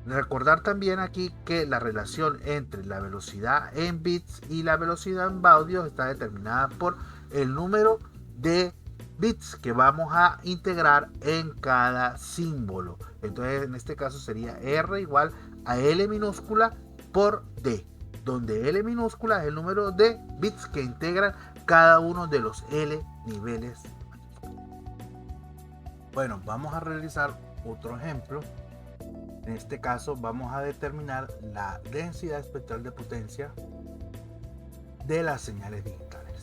Recordar también aquí que la relación entre la velocidad en bits y la velocidad en baudios está determinada por el número de bits que vamos a integrar en cada símbolo. Entonces en este caso sería R igual a L minúscula por D, donde L minúscula es el número de bits que integran cada uno de los L niveles. Bueno, vamos a realizar otro ejemplo. En este caso vamos a determinar la densidad espectral de potencia de las señales digitales.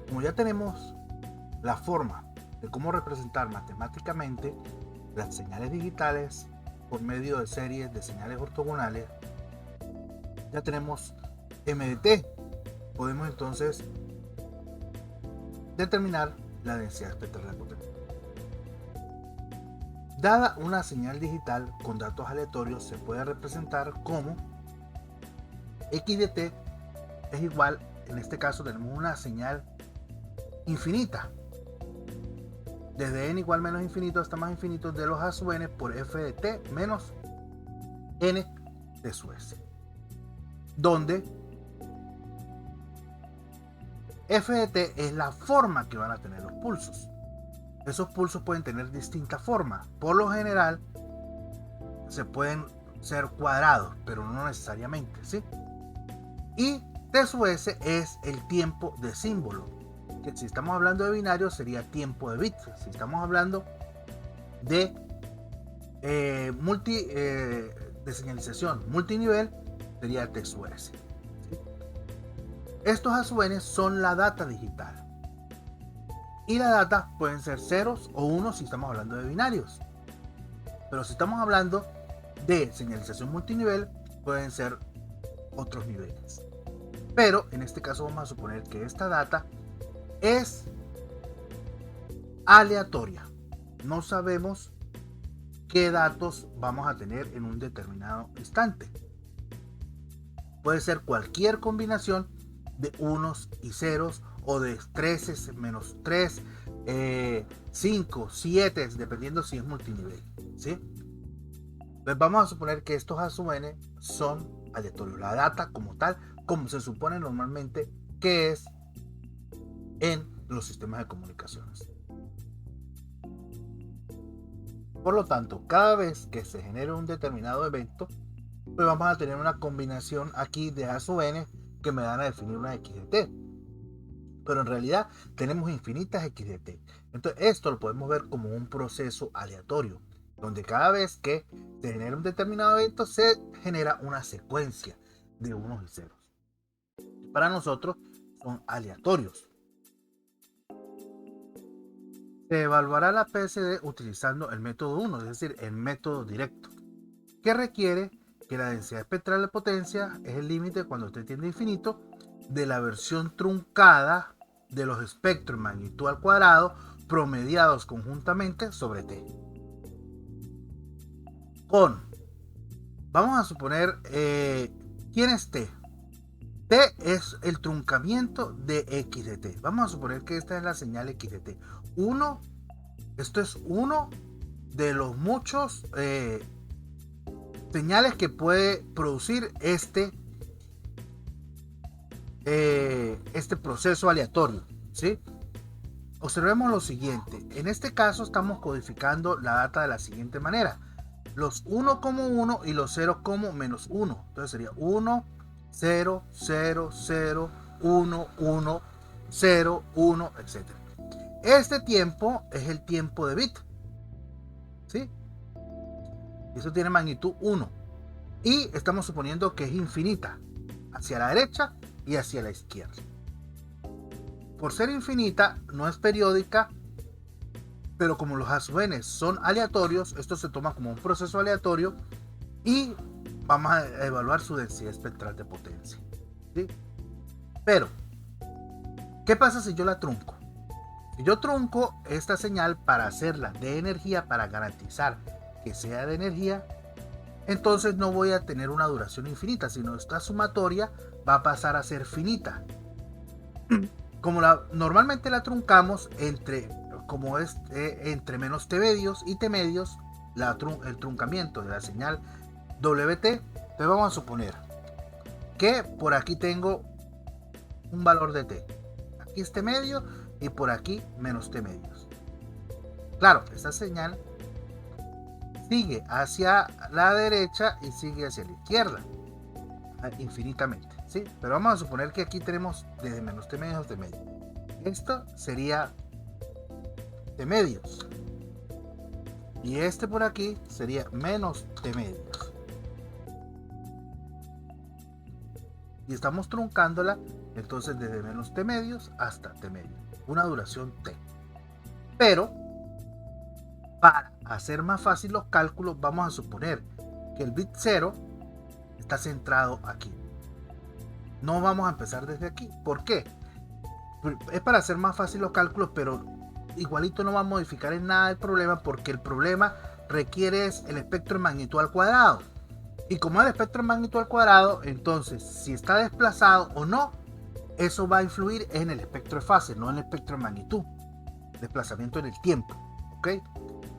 Como ya tenemos la forma de cómo representar matemáticamente las señales digitales por medio de series de señales ortogonales, ya tenemos MDT. Podemos entonces determinar la densidad espectral de potencia. Dada una señal digital con datos aleatorios, se puede representar como x de t es igual, en este caso tenemos una señal infinita, desde n igual menos infinito hasta más infinito de los a sub n por f de t menos n de su s, donde f de t es la forma que van a tener los pulsos. Esos pulsos pueden tener distintas formas. Por lo general, se pueden ser cuadrados, pero no necesariamente, ¿sí? Y T sub S es el tiempo de símbolo, que si estamos hablando de binario sería tiempo de bits. Si estamos hablando de de señalización multinivel, sería T sub S, ¿sí? Estos a sub n son la data digital. Y la data pueden ser ceros o unos si estamos hablando de binarios. Pero si estamos hablando de señalización multinivel, pueden ser otros niveles. Pero en este caso vamos a suponer que esta data es aleatoria. No sabemos qué datos vamos a tener en un determinado instante. Puede ser cualquier combinación de unos y ceros, o de 13 menos 3, 5, 7, dependiendo si es multinivel, ¿sí? Entonces vamos a suponer que estos a sub n son aleatorios, la data como tal, como se supone normalmente que es en los sistemas de comunicaciones. Por lo tanto, cada vez que se genere un determinado evento, pues vamos a tener una combinación aquí de a sub n que me dan a definir una x de t. Pero en realidad tenemos infinitas x de t. Entonces esto lo podemos ver como un proceso aleatorio, donde cada vez que se genera un determinado evento se genera una secuencia de unos y ceros. Para nosotros son aleatorios. Se evaluará la PSD utilizando el método 1, es decir, el método directo, que requiere que la densidad espectral de potencia es el límite cuando t tiende a infinito de la versión truncada de los espectros en magnitud al cuadrado promediados conjuntamente sobre t. Vamos a suponer, ¿quién es t? T es el truncamiento de x de t. Vamos a suponer que esta es la señal x de t. Esto es uno de los muchos señales que puede producir este proceso aleatorio, ¿sí? Observemos lo siguiente. En este caso estamos codificando la data de la siguiente manera: los 1 como 1 y los 0 como menos 1. Entonces sería 1, 0, 0, 0, 1, 1, 0, 1, etc. Este tiempo es el tiempo de bit, ¿sí? Eso tiene magnitud 1. Y estamos suponiendo que es infinita, hacia la derecha y hacia la izquierda. Por ser infinita, no es periódica, pero como los asuenes son aleatorios, esto se toma como un proceso aleatorio y vamos a evaluar su densidad espectral de potencia, ¿sí? Pero, ¿qué pasa si yo la trunco? Si yo trunco esta señal para hacerla de energía, para garantizar que sea de energía, entonces no voy a tener una duración infinita, sino esta sumatoria va a pasar a ser finita. Como normalmente la truncamos entre menos t medios y t medios, el truncamiento de la señal WT, entonces vamos a suponer que por aquí tengo un valor de t, aquí es t medio y por aquí menos t medios. Claro, esta señal sigue hacia la derecha y sigue hacia la izquierda infinitamente, ¿sí? Pero vamos a suponer que aquí tenemos desde menos t medios a t medios. Esto sería t medios y este por aquí sería menos t medios, y estamos truncándola entonces desde menos t medios hasta t medios, una duración t. Pero para hacer más fácil los cálculos, vamos a suponer que el bit 0 está centrado aquí. No vamos a empezar desde aquí. ¿Por qué? Es para hacer más fácil los cálculos, pero igualito no va a modificar en nada el problema, porque el problema requiere el espectro en magnitud al cuadrado. Y como es el espectro en magnitud al cuadrado, entonces si está desplazado o no, eso va a influir en el espectro de fase, no en el espectro de magnitud. Desplazamiento en el tiempo. ¿Ok?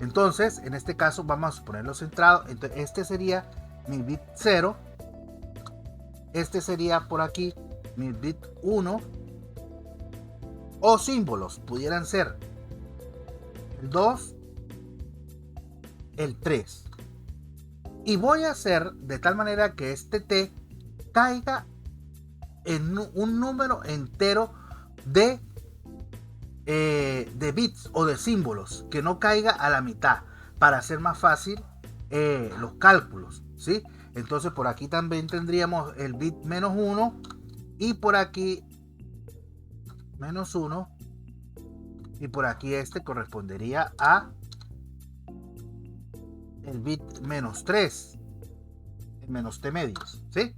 Entonces, en este caso vamos a suponerlo centrado. Entonces, este sería mi bit 0. Este sería por aquí mi bit 1. O símbolos, pudieran ser el 2, el 3. Y voy a hacer de tal manera que este t caiga en un número entero de bits o de símbolos, que no caiga a la mitad, para hacer más fácil los cálculos, ¿sí? Entonces por aquí también tendríamos el bit menos 1 y por aquí menos 1 y por aquí este correspondería a el bit menos 3, el menos t medios, ¿sí?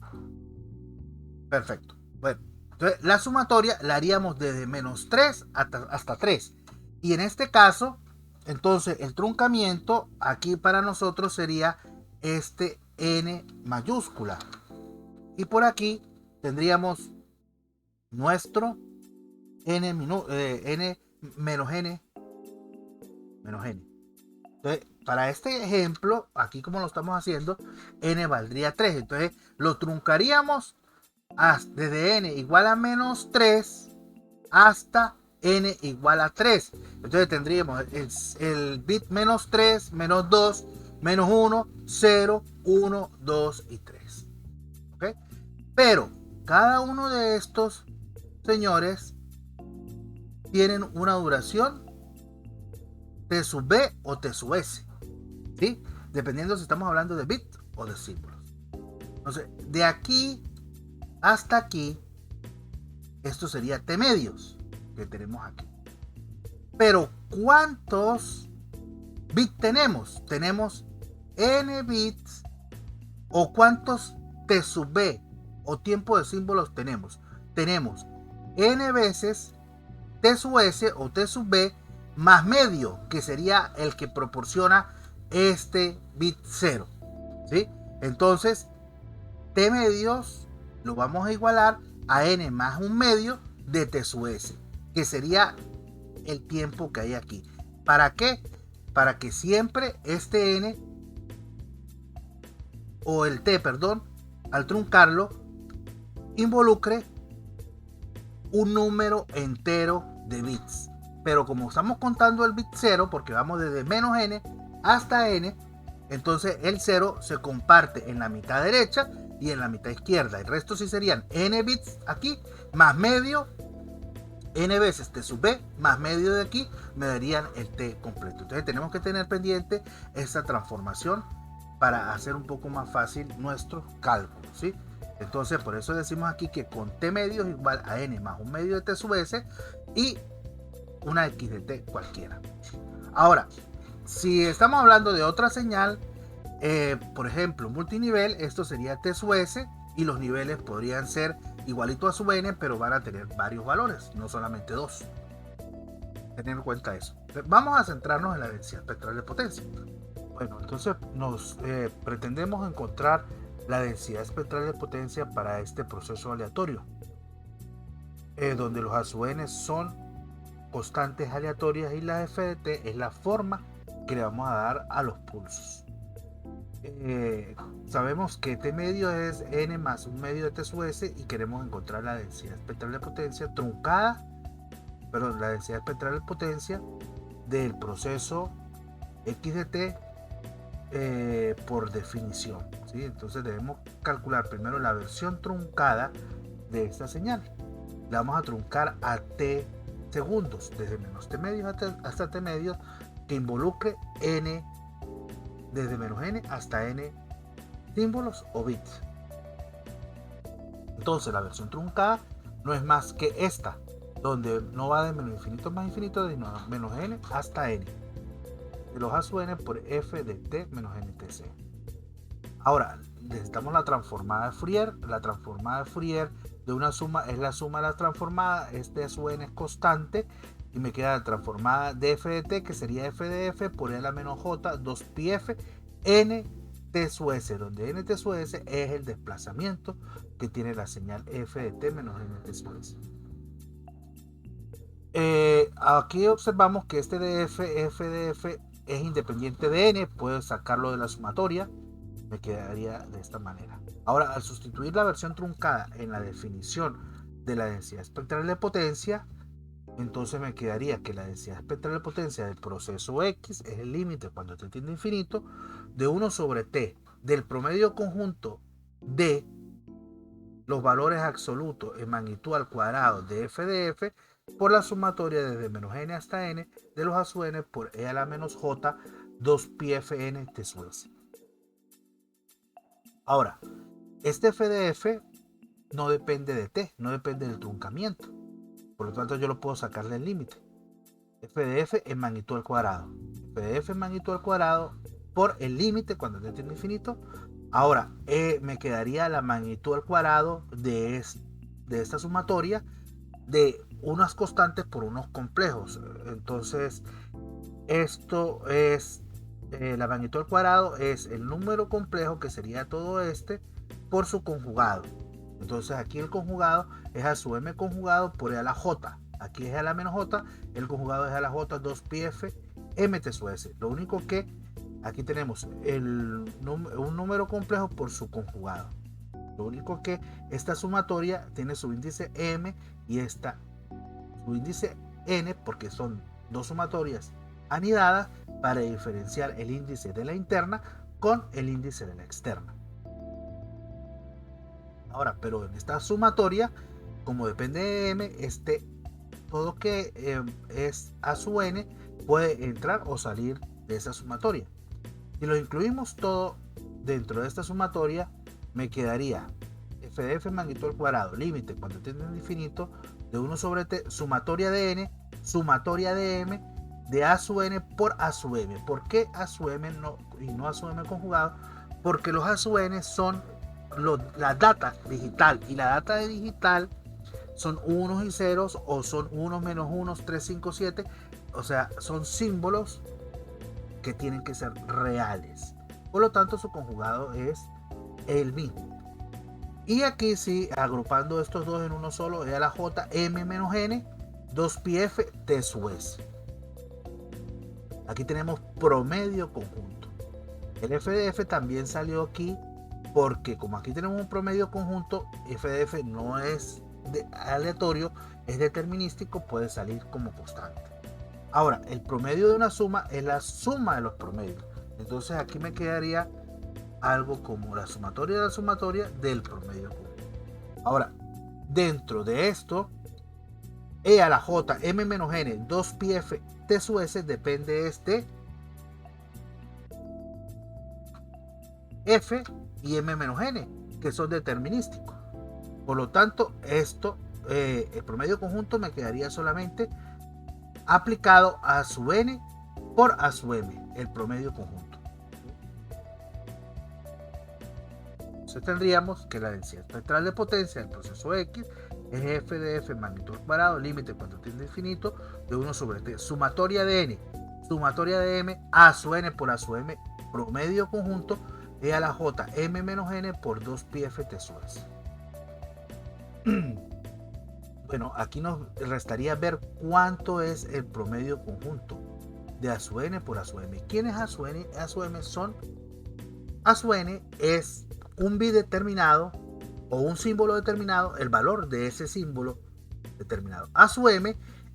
Perfecto. Bueno, entonces la sumatoria la haríamos desde menos 3 hasta 3. Y en este caso, entonces el truncamiento aquí para nosotros sería este n mayúscula. Y por aquí tendríamos nuestro n menos n. Entonces, para este ejemplo, aquí como lo estamos haciendo, n valdría 3. Entonces lo truncaríamos desde n igual a menos 3 hasta n igual a 3. Entonces tendríamos el bit menos 3, menos 2, menos 1, 0, 1, 2 y 3. ¿Ok? Pero cada uno de estos señores tienen una duración t sub b o t sub s, ¿sí? Dependiendo si estamos hablando de bit o de símbolos. Entonces, de aquí hasta aquí, esto sería t medios que tenemos aquí. Pero ¿cuántos bits tenemos? Tenemos n bits. ¿O cuántos t sub b o tiempo de símbolos tenemos? Tenemos n veces t sub s o t sub b más medio, que sería el que proporciona este bit 0, ¿sí? Entonces t medios lo vamos a igualar a n más un medio de t sub s, que sería el tiempo que hay aquí. ¿Para qué? Para que siempre este n o el t, perdón, al truncarlo, involucre un número entero de bits. Pero como estamos contando el bit 0, porque vamos desde menos n hasta n, entonces el 0 se comparte en la mitad derecha y en la mitad izquierda. El resto sí serían n bits aquí, más medio n veces t sub b más medio de aquí me darían el t completo. Entonces tenemos que tener pendiente esta transformación para hacer un poco más fácil nuestro cálculo, ¿sí? Entonces por eso decimos aquí que con t medio es igual a n más un medio de t sub s y una x de t cualquiera. Ahora, si estamos hablando de otra señal, por ejemplo multinivel, esto sería t sub s y los niveles podrían ser igualito a sub n, pero van a tener varios valores, no solamente dos. Tener en cuenta eso. Vamos a centrarnos en la densidad espectral de potencia. Bueno, entonces nos pretendemos encontrar la densidad espectral de potencia para este proceso aleatorio, donde los A sub n son constantes aleatorias y la f de t es la forma que le vamos a dar a los pulsos. Sabemos que t medio es n más un medio de t sub s y queremos encontrar la densidad espectral de potencia truncada, perdón, la densidad espectral de potencia del proceso x de t por definición, ¿sí? Entonces debemos calcular primero la versión truncada de esta señal. La vamos a truncar a t segundos, desde menos t medio hasta t medio, que involucre n, desde menos n hasta n símbolos o bits. Entonces la versión truncada no es más que esta, donde no va de menos infinito más infinito, de menos n hasta n, de los A sub n por f de t menos ntc. Ahora necesitamos la transformada de Fourier. La transformada de Fourier de una suma es la suma de la transformada. Este A sub n es constante y me queda la transformada de f de t, que sería f de f por e a la menos j 2pi f n t sub s, donde nt sub s es el desplazamiento que tiene la señal f de t menos nt sub s. Aquí observamos que este de f de f es independiente de n, puedo sacarlo de la sumatoria, me quedaría de esta manera. Ahora, al sustituir la versión truncada en la definición de la densidad espectral de potencia, entonces me quedaría que la densidad espectral de potencia del proceso X es el límite cuando t tiende a infinito de 1 sobre t del promedio conjunto de los valores absolutos en magnitud al cuadrado de f de f por la sumatoria desde menos n hasta n de los A sub n por e a la menos j 2pi f n t sub s. Ahora, este f de f no depende de t, no depende del truncamiento. Por lo tanto, yo lo puedo sacar del límite. F de f en magnitud al cuadrado. F de f en magnitud al cuadrado por el límite cuando t tiende a infinito. Ahora, me quedaría la magnitud al cuadrado de esta sumatoria de unas constantes por unos complejos. Entonces, esto es la magnitud al cuadrado es el número complejo, que sería todo este, por su conjugado. Entonces aquí el conjugado es a sub m conjugado por e a la j. Aquí es a la menos j, el conjugado es a la j 2pi f mt sub s. Lo único que aquí tenemos un número complejo por su conjugado. Lo único que esta sumatoria tiene su índice m y esta su índice n, porque son dos sumatorias anidadas para diferenciar el índice de la interna con el índice de la externa. Ahora, pero en esta sumatoria, como depende de m, todo que es a sub n puede entrar o salir de esa sumatoria. Si lo incluimos todo dentro de esta sumatoria, me quedaría f de f magnitud al cuadrado, límite cuando tiende a infinito, de 1 sobre t, sumatoria de n, sumatoria de m, de a sub n por a sub m. ¿Por qué a sub m y no a sub m conjugado? Porque los a sub n son la data digital, y la data digital son unos y ceros, o son unos menos unos, 3, 5, 7, o sea, son símbolos que tienen que ser reales. Por lo tanto, su conjugado es el mismo. Y aquí sí, agrupando estos dos en uno solo, e a la j m menos n 2pi f t sub s. Aquí tenemos promedio conjunto. El f de f también salió aquí porque, como aquí tenemos un promedio conjunto, f de f no es aleatorio, es determinístico, puede salir como constante. Ahora, el promedio de una suma es la suma de los promedios. Entonces aquí me quedaría algo como la sumatoria de la sumatoria del promedio común. Ahora, dentro de esto, E a la J, M menos N, 2pi F T sub S depende de F y M menos N, que son determinísticos. Por lo tanto, el promedio conjunto me quedaría solamente aplicado a sub N por A sub M, el promedio conjunto. Entonces tendríamos que la densidad espectral de potencia del proceso X es f de f magnitud cuadrado, límite cuando tiende a infinito, de 1 sobre t, sumatoria de n, sumatoria de m, a sub n por a sub m, promedio conjunto, e a la j, m menos n por 2pi f t sub s. Bueno, aquí nos restaría ver cuánto es el promedio conjunto de a sub n por a sub m. ¿Quién es a sub n? A sub m son... A sub n es un bit determinado o un símbolo determinado, el valor de ese símbolo determinado. A sub m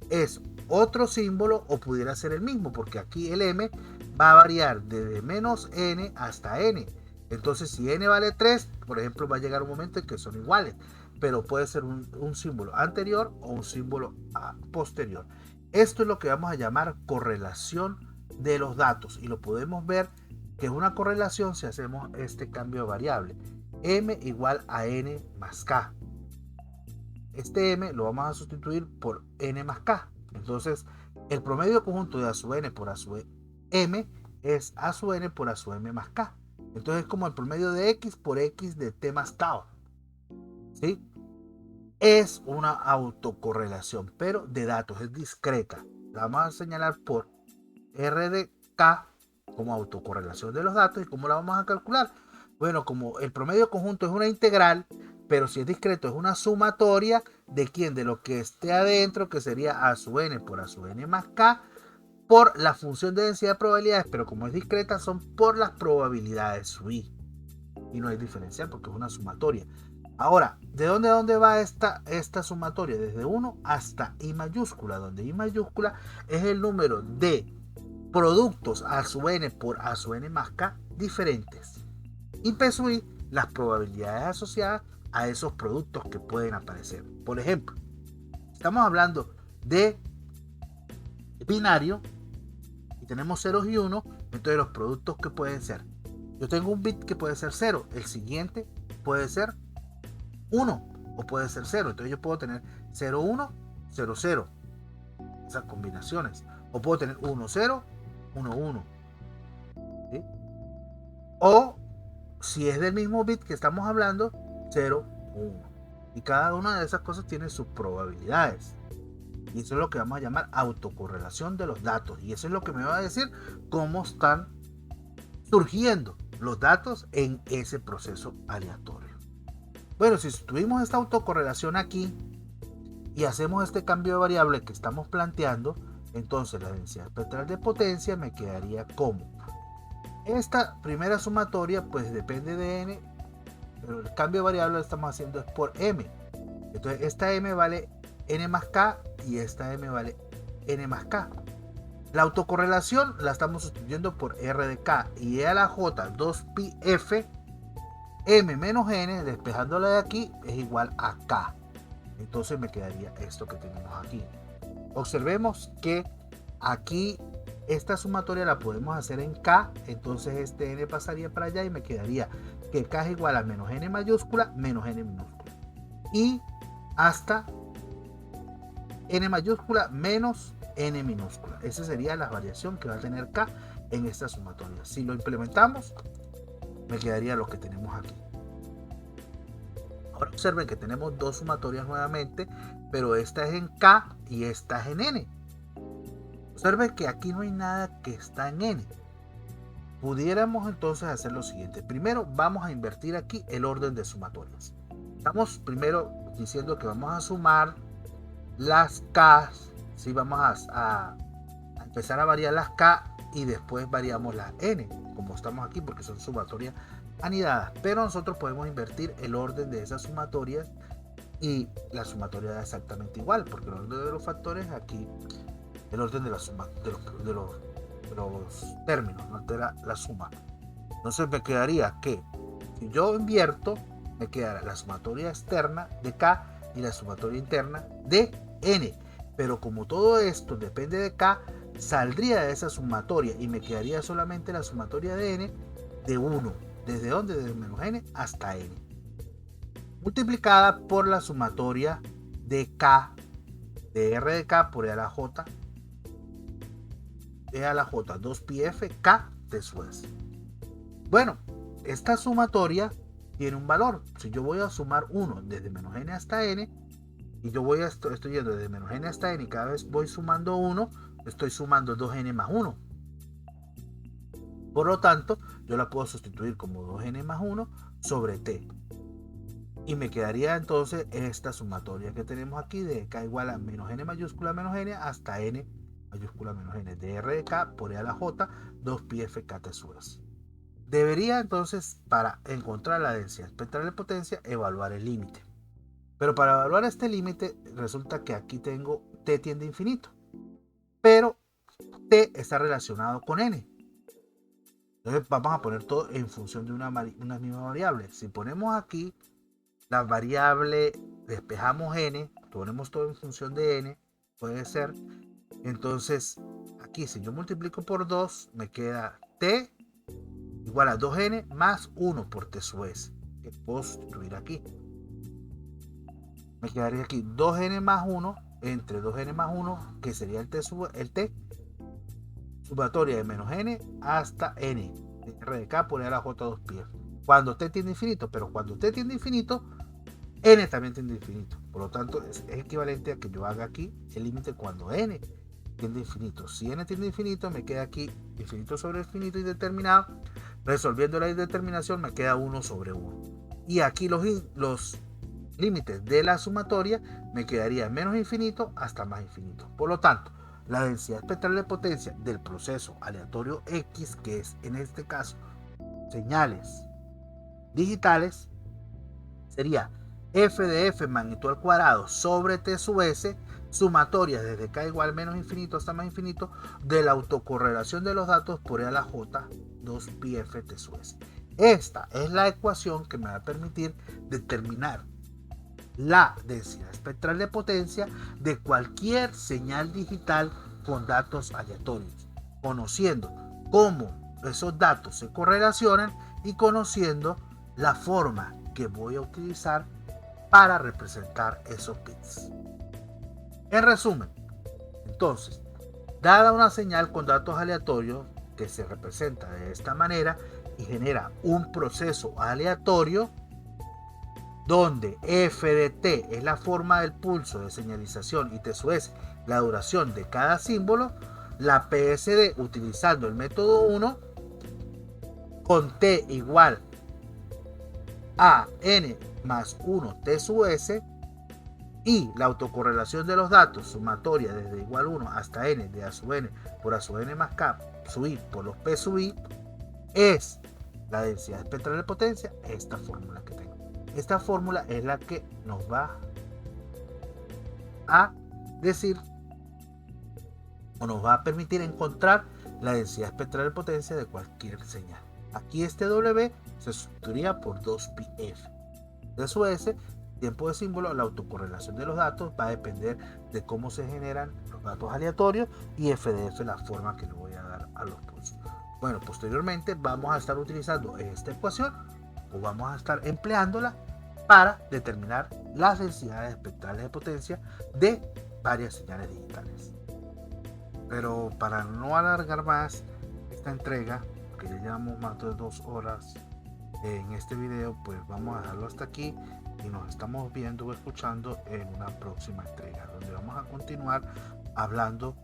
es otro símbolo o pudiera ser el mismo, porque aquí el m va a variar desde menos n hasta n. Entonces, si n vale 3, por ejemplo, va a llegar un momento en que son iguales, pero puede ser un símbolo anterior o un símbolo posterior. Esto es lo que vamos a llamar correlación de los datos, y lo podemos ver que es una correlación si hacemos este cambio de variable. M igual a n más k. Este m lo vamos a sustituir por n más k. Entonces, el promedio conjunto de a sub n por a sub m es a sub n por a sub m más k. Entonces, es como el promedio de x por x de t más tau. ¿Sí? Es una autocorrelación, pero de datos, es discreta. La vamos a señalar por R de K como autocorrelación de los datos. ¿Y cómo la vamos a calcular? Bueno, como el promedio conjunto es una integral, pero si es discreto es una sumatoria de quién, de lo que esté adentro, que sería a sub n por a sub n más k, por la función de densidad de probabilidades, pero como es discreta son por las probabilidades sub i. Y no hay diferencial porque es una sumatoria. Ahora, ¿de dónde va esta sumatoria? Desde 1 hasta I mayúscula, donde I mayúscula es el número de productos a sub n por a sub n más k diferentes. Y P sub i, las probabilidades asociadas a esos productos que pueden aparecer. Por ejemplo, estamos hablando de binario y tenemos ceros y 1, entonces los productos que pueden ser. Yo tengo un bit que puede ser 0, el siguiente puede ser 1 o puede ser 0, entonces yo puedo tener 0, 1, 0, 0, esas combinaciones, o puedo tener 1, 0, 1, 1, ¿sí? O si es del mismo bit que estamos hablando, 0, 1, y cada una de esas cosas tiene sus probabilidades, y eso es lo que vamos a llamar autocorrelación de los datos, y eso es lo que me va a decir cómo están surgiendo los datos en ese proceso aleatorio. Bueno, si tuvimos esta autocorrelación aquí y hacemos este cambio de variable que estamos planteando, entonces la densidad espectral de potencia me quedaría como esta primera sumatoria, pues depende de n, pero el cambio de variable lo estamos haciendo es por m. Entonces esta m vale n más k y esta m vale n más k. La autocorrelación la estamos sustituyendo por r de k y e a la j 2pi f m menos n, despejándola de aquí, es igual a k. Entonces me quedaría esto que tenemos aquí. Observemos que aquí esta sumatoria la podemos hacer en k, entonces este n pasaría para allá y me quedaría que k es igual a menos n mayúscula menos n minúscula y hasta n mayúscula menos n minúscula. Esa sería la variación que va a tener k en esta sumatoria. Si lo implementamos, me quedaría lo que tenemos aquí. Ahora observen que tenemos dos sumatorias nuevamente, pero esta es en k y esta es en n. Observen que aquí no hay nada que está en n. Pudiéramos entonces hacer lo siguiente. Primero vamos a invertir aquí el orden de sumatorias. Estamos primero diciendo que vamos a sumar las k, ¿sí? Vamos a empezar a variar las k y después variamos las n, como estamos aquí, porque son sumatorias anidadas, pero nosotros podemos invertir el orden de esas sumatorias y la sumatoria da exactamente igual, porque el orden de los factores aquí, el orden de la suma de los términos, no altera la suma. Entonces me quedaría que si yo invierto, me quedará la sumatoria externa de k y la sumatoria interna de n. pero como todo esto depende de K, saldría de esa sumatoria y me quedaría solamente la sumatoria de n de 1. ¿Desde dónde? Desde menos n hasta n. Multiplicada por la sumatoria de K, de R de K por E a la J, E a la J 2πf K de su S. Bueno, esta sumatoria tiene un valor. Si yo voy a sumar 1 desde menos n hasta n, y yo estoy yendo desde menos n hasta n y cada vez voy sumando 1, estoy sumando 2n más 1. Por lo tanto, yo la puedo sustituir como 2n más 1 sobre t. Y me quedaría entonces esta sumatoria que tenemos aquí de k igual a menos n mayúscula menos n hasta n mayúscula menos n de R de K por E a la J 2πf K T sub S. Debería entonces, para encontrar la densidad espectral de potencia, evaluar el límite. Pero para evaluar este límite, resulta que aquí tengo t tiende a infinito. Pero t está relacionado con n. Entonces vamos a poner todo en función de una misma variable. Si ponemos aquí la variable, despejamos n, ponemos todo en función de n, puede ser. Entonces aquí si yo multiplico por 2, me queda t igual a 2n más 1 por t sub s, que puedo sustituir aquí. Me quedaría aquí 2n más 1 entre 2n más 1, que sería el t, sumatoria de menos n hasta n, R de K por E a la J 2πf. Cuando t tiende a infinito, pero cuando t tiende a infinito, n también tiende a infinito. Por lo tanto, es equivalente a que yo haga aquí el límite cuando n tiende a infinito. Si n tiende a infinito, me queda aquí infinito sobre infinito indeterminado. Resolviendo la indeterminación, me queda 1 sobre 1. Y aquí los límites de la sumatoria me quedaría menos infinito hasta más infinito. Por lo tanto, la densidad espectral de potencia del proceso aleatorio X, que es en este caso señales digitales, sería f de f magnitud al cuadrado sobre t sub s, sumatoria desde k igual menos infinito hasta más infinito de la autocorrelación de los datos por E a la J 2πf t sub s. Esta es la ecuación que me va a permitir determinar la densidad espectral de potencia de cualquier señal digital con datos aleatorios, conociendo cómo esos datos se correlacionan y conociendo la forma que voy a utilizar para representar esos bits. En resumen, entonces, dada una señal con datos aleatorios que se representa de esta manera y genera un proceso aleatorio, donde f de t es la forma del pulso de señalización y t sub s la duración de cada símbolo, la PSD utilizando el método 1 con t igual a n más 1 t sub s y la autocorrelación de los datos sumatoria desde igual 1 hasta n de a sub n por a sub n más k sub i por los p sub i es la densidad espectral de potencia, esta fórmula que tengo. Esta fórmula es la que nos va a decir o nos va a permitir encontrar la densidad espectral de potencia de cualquier señal. Aquí este W se sustituiría por 2πf. De su S, tiempo de símbolo, la autocorrelación de los datos va a depender de cómo se generan los datos aleatorios y f de f la forma que le voy a dar a los pulsos. Bueno, posteriormente vamos a estar utilizando esta ecuación o vamos a estar empleándola para determinar las densidades espectrales de potencia de varias señales digitales. Pero para no alargar más esta entrega, que ya llevamos más de 2 horas en este video, pues vamos a dejarlo hasta aquí y nos estamos viendo o escuchando en una próxima entrega, donde vamos a continuar hablando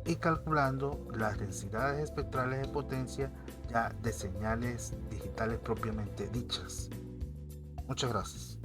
y calculando las densidades espectrales de potencia ya de señales digitales propiamente dichas. Muchas gracias.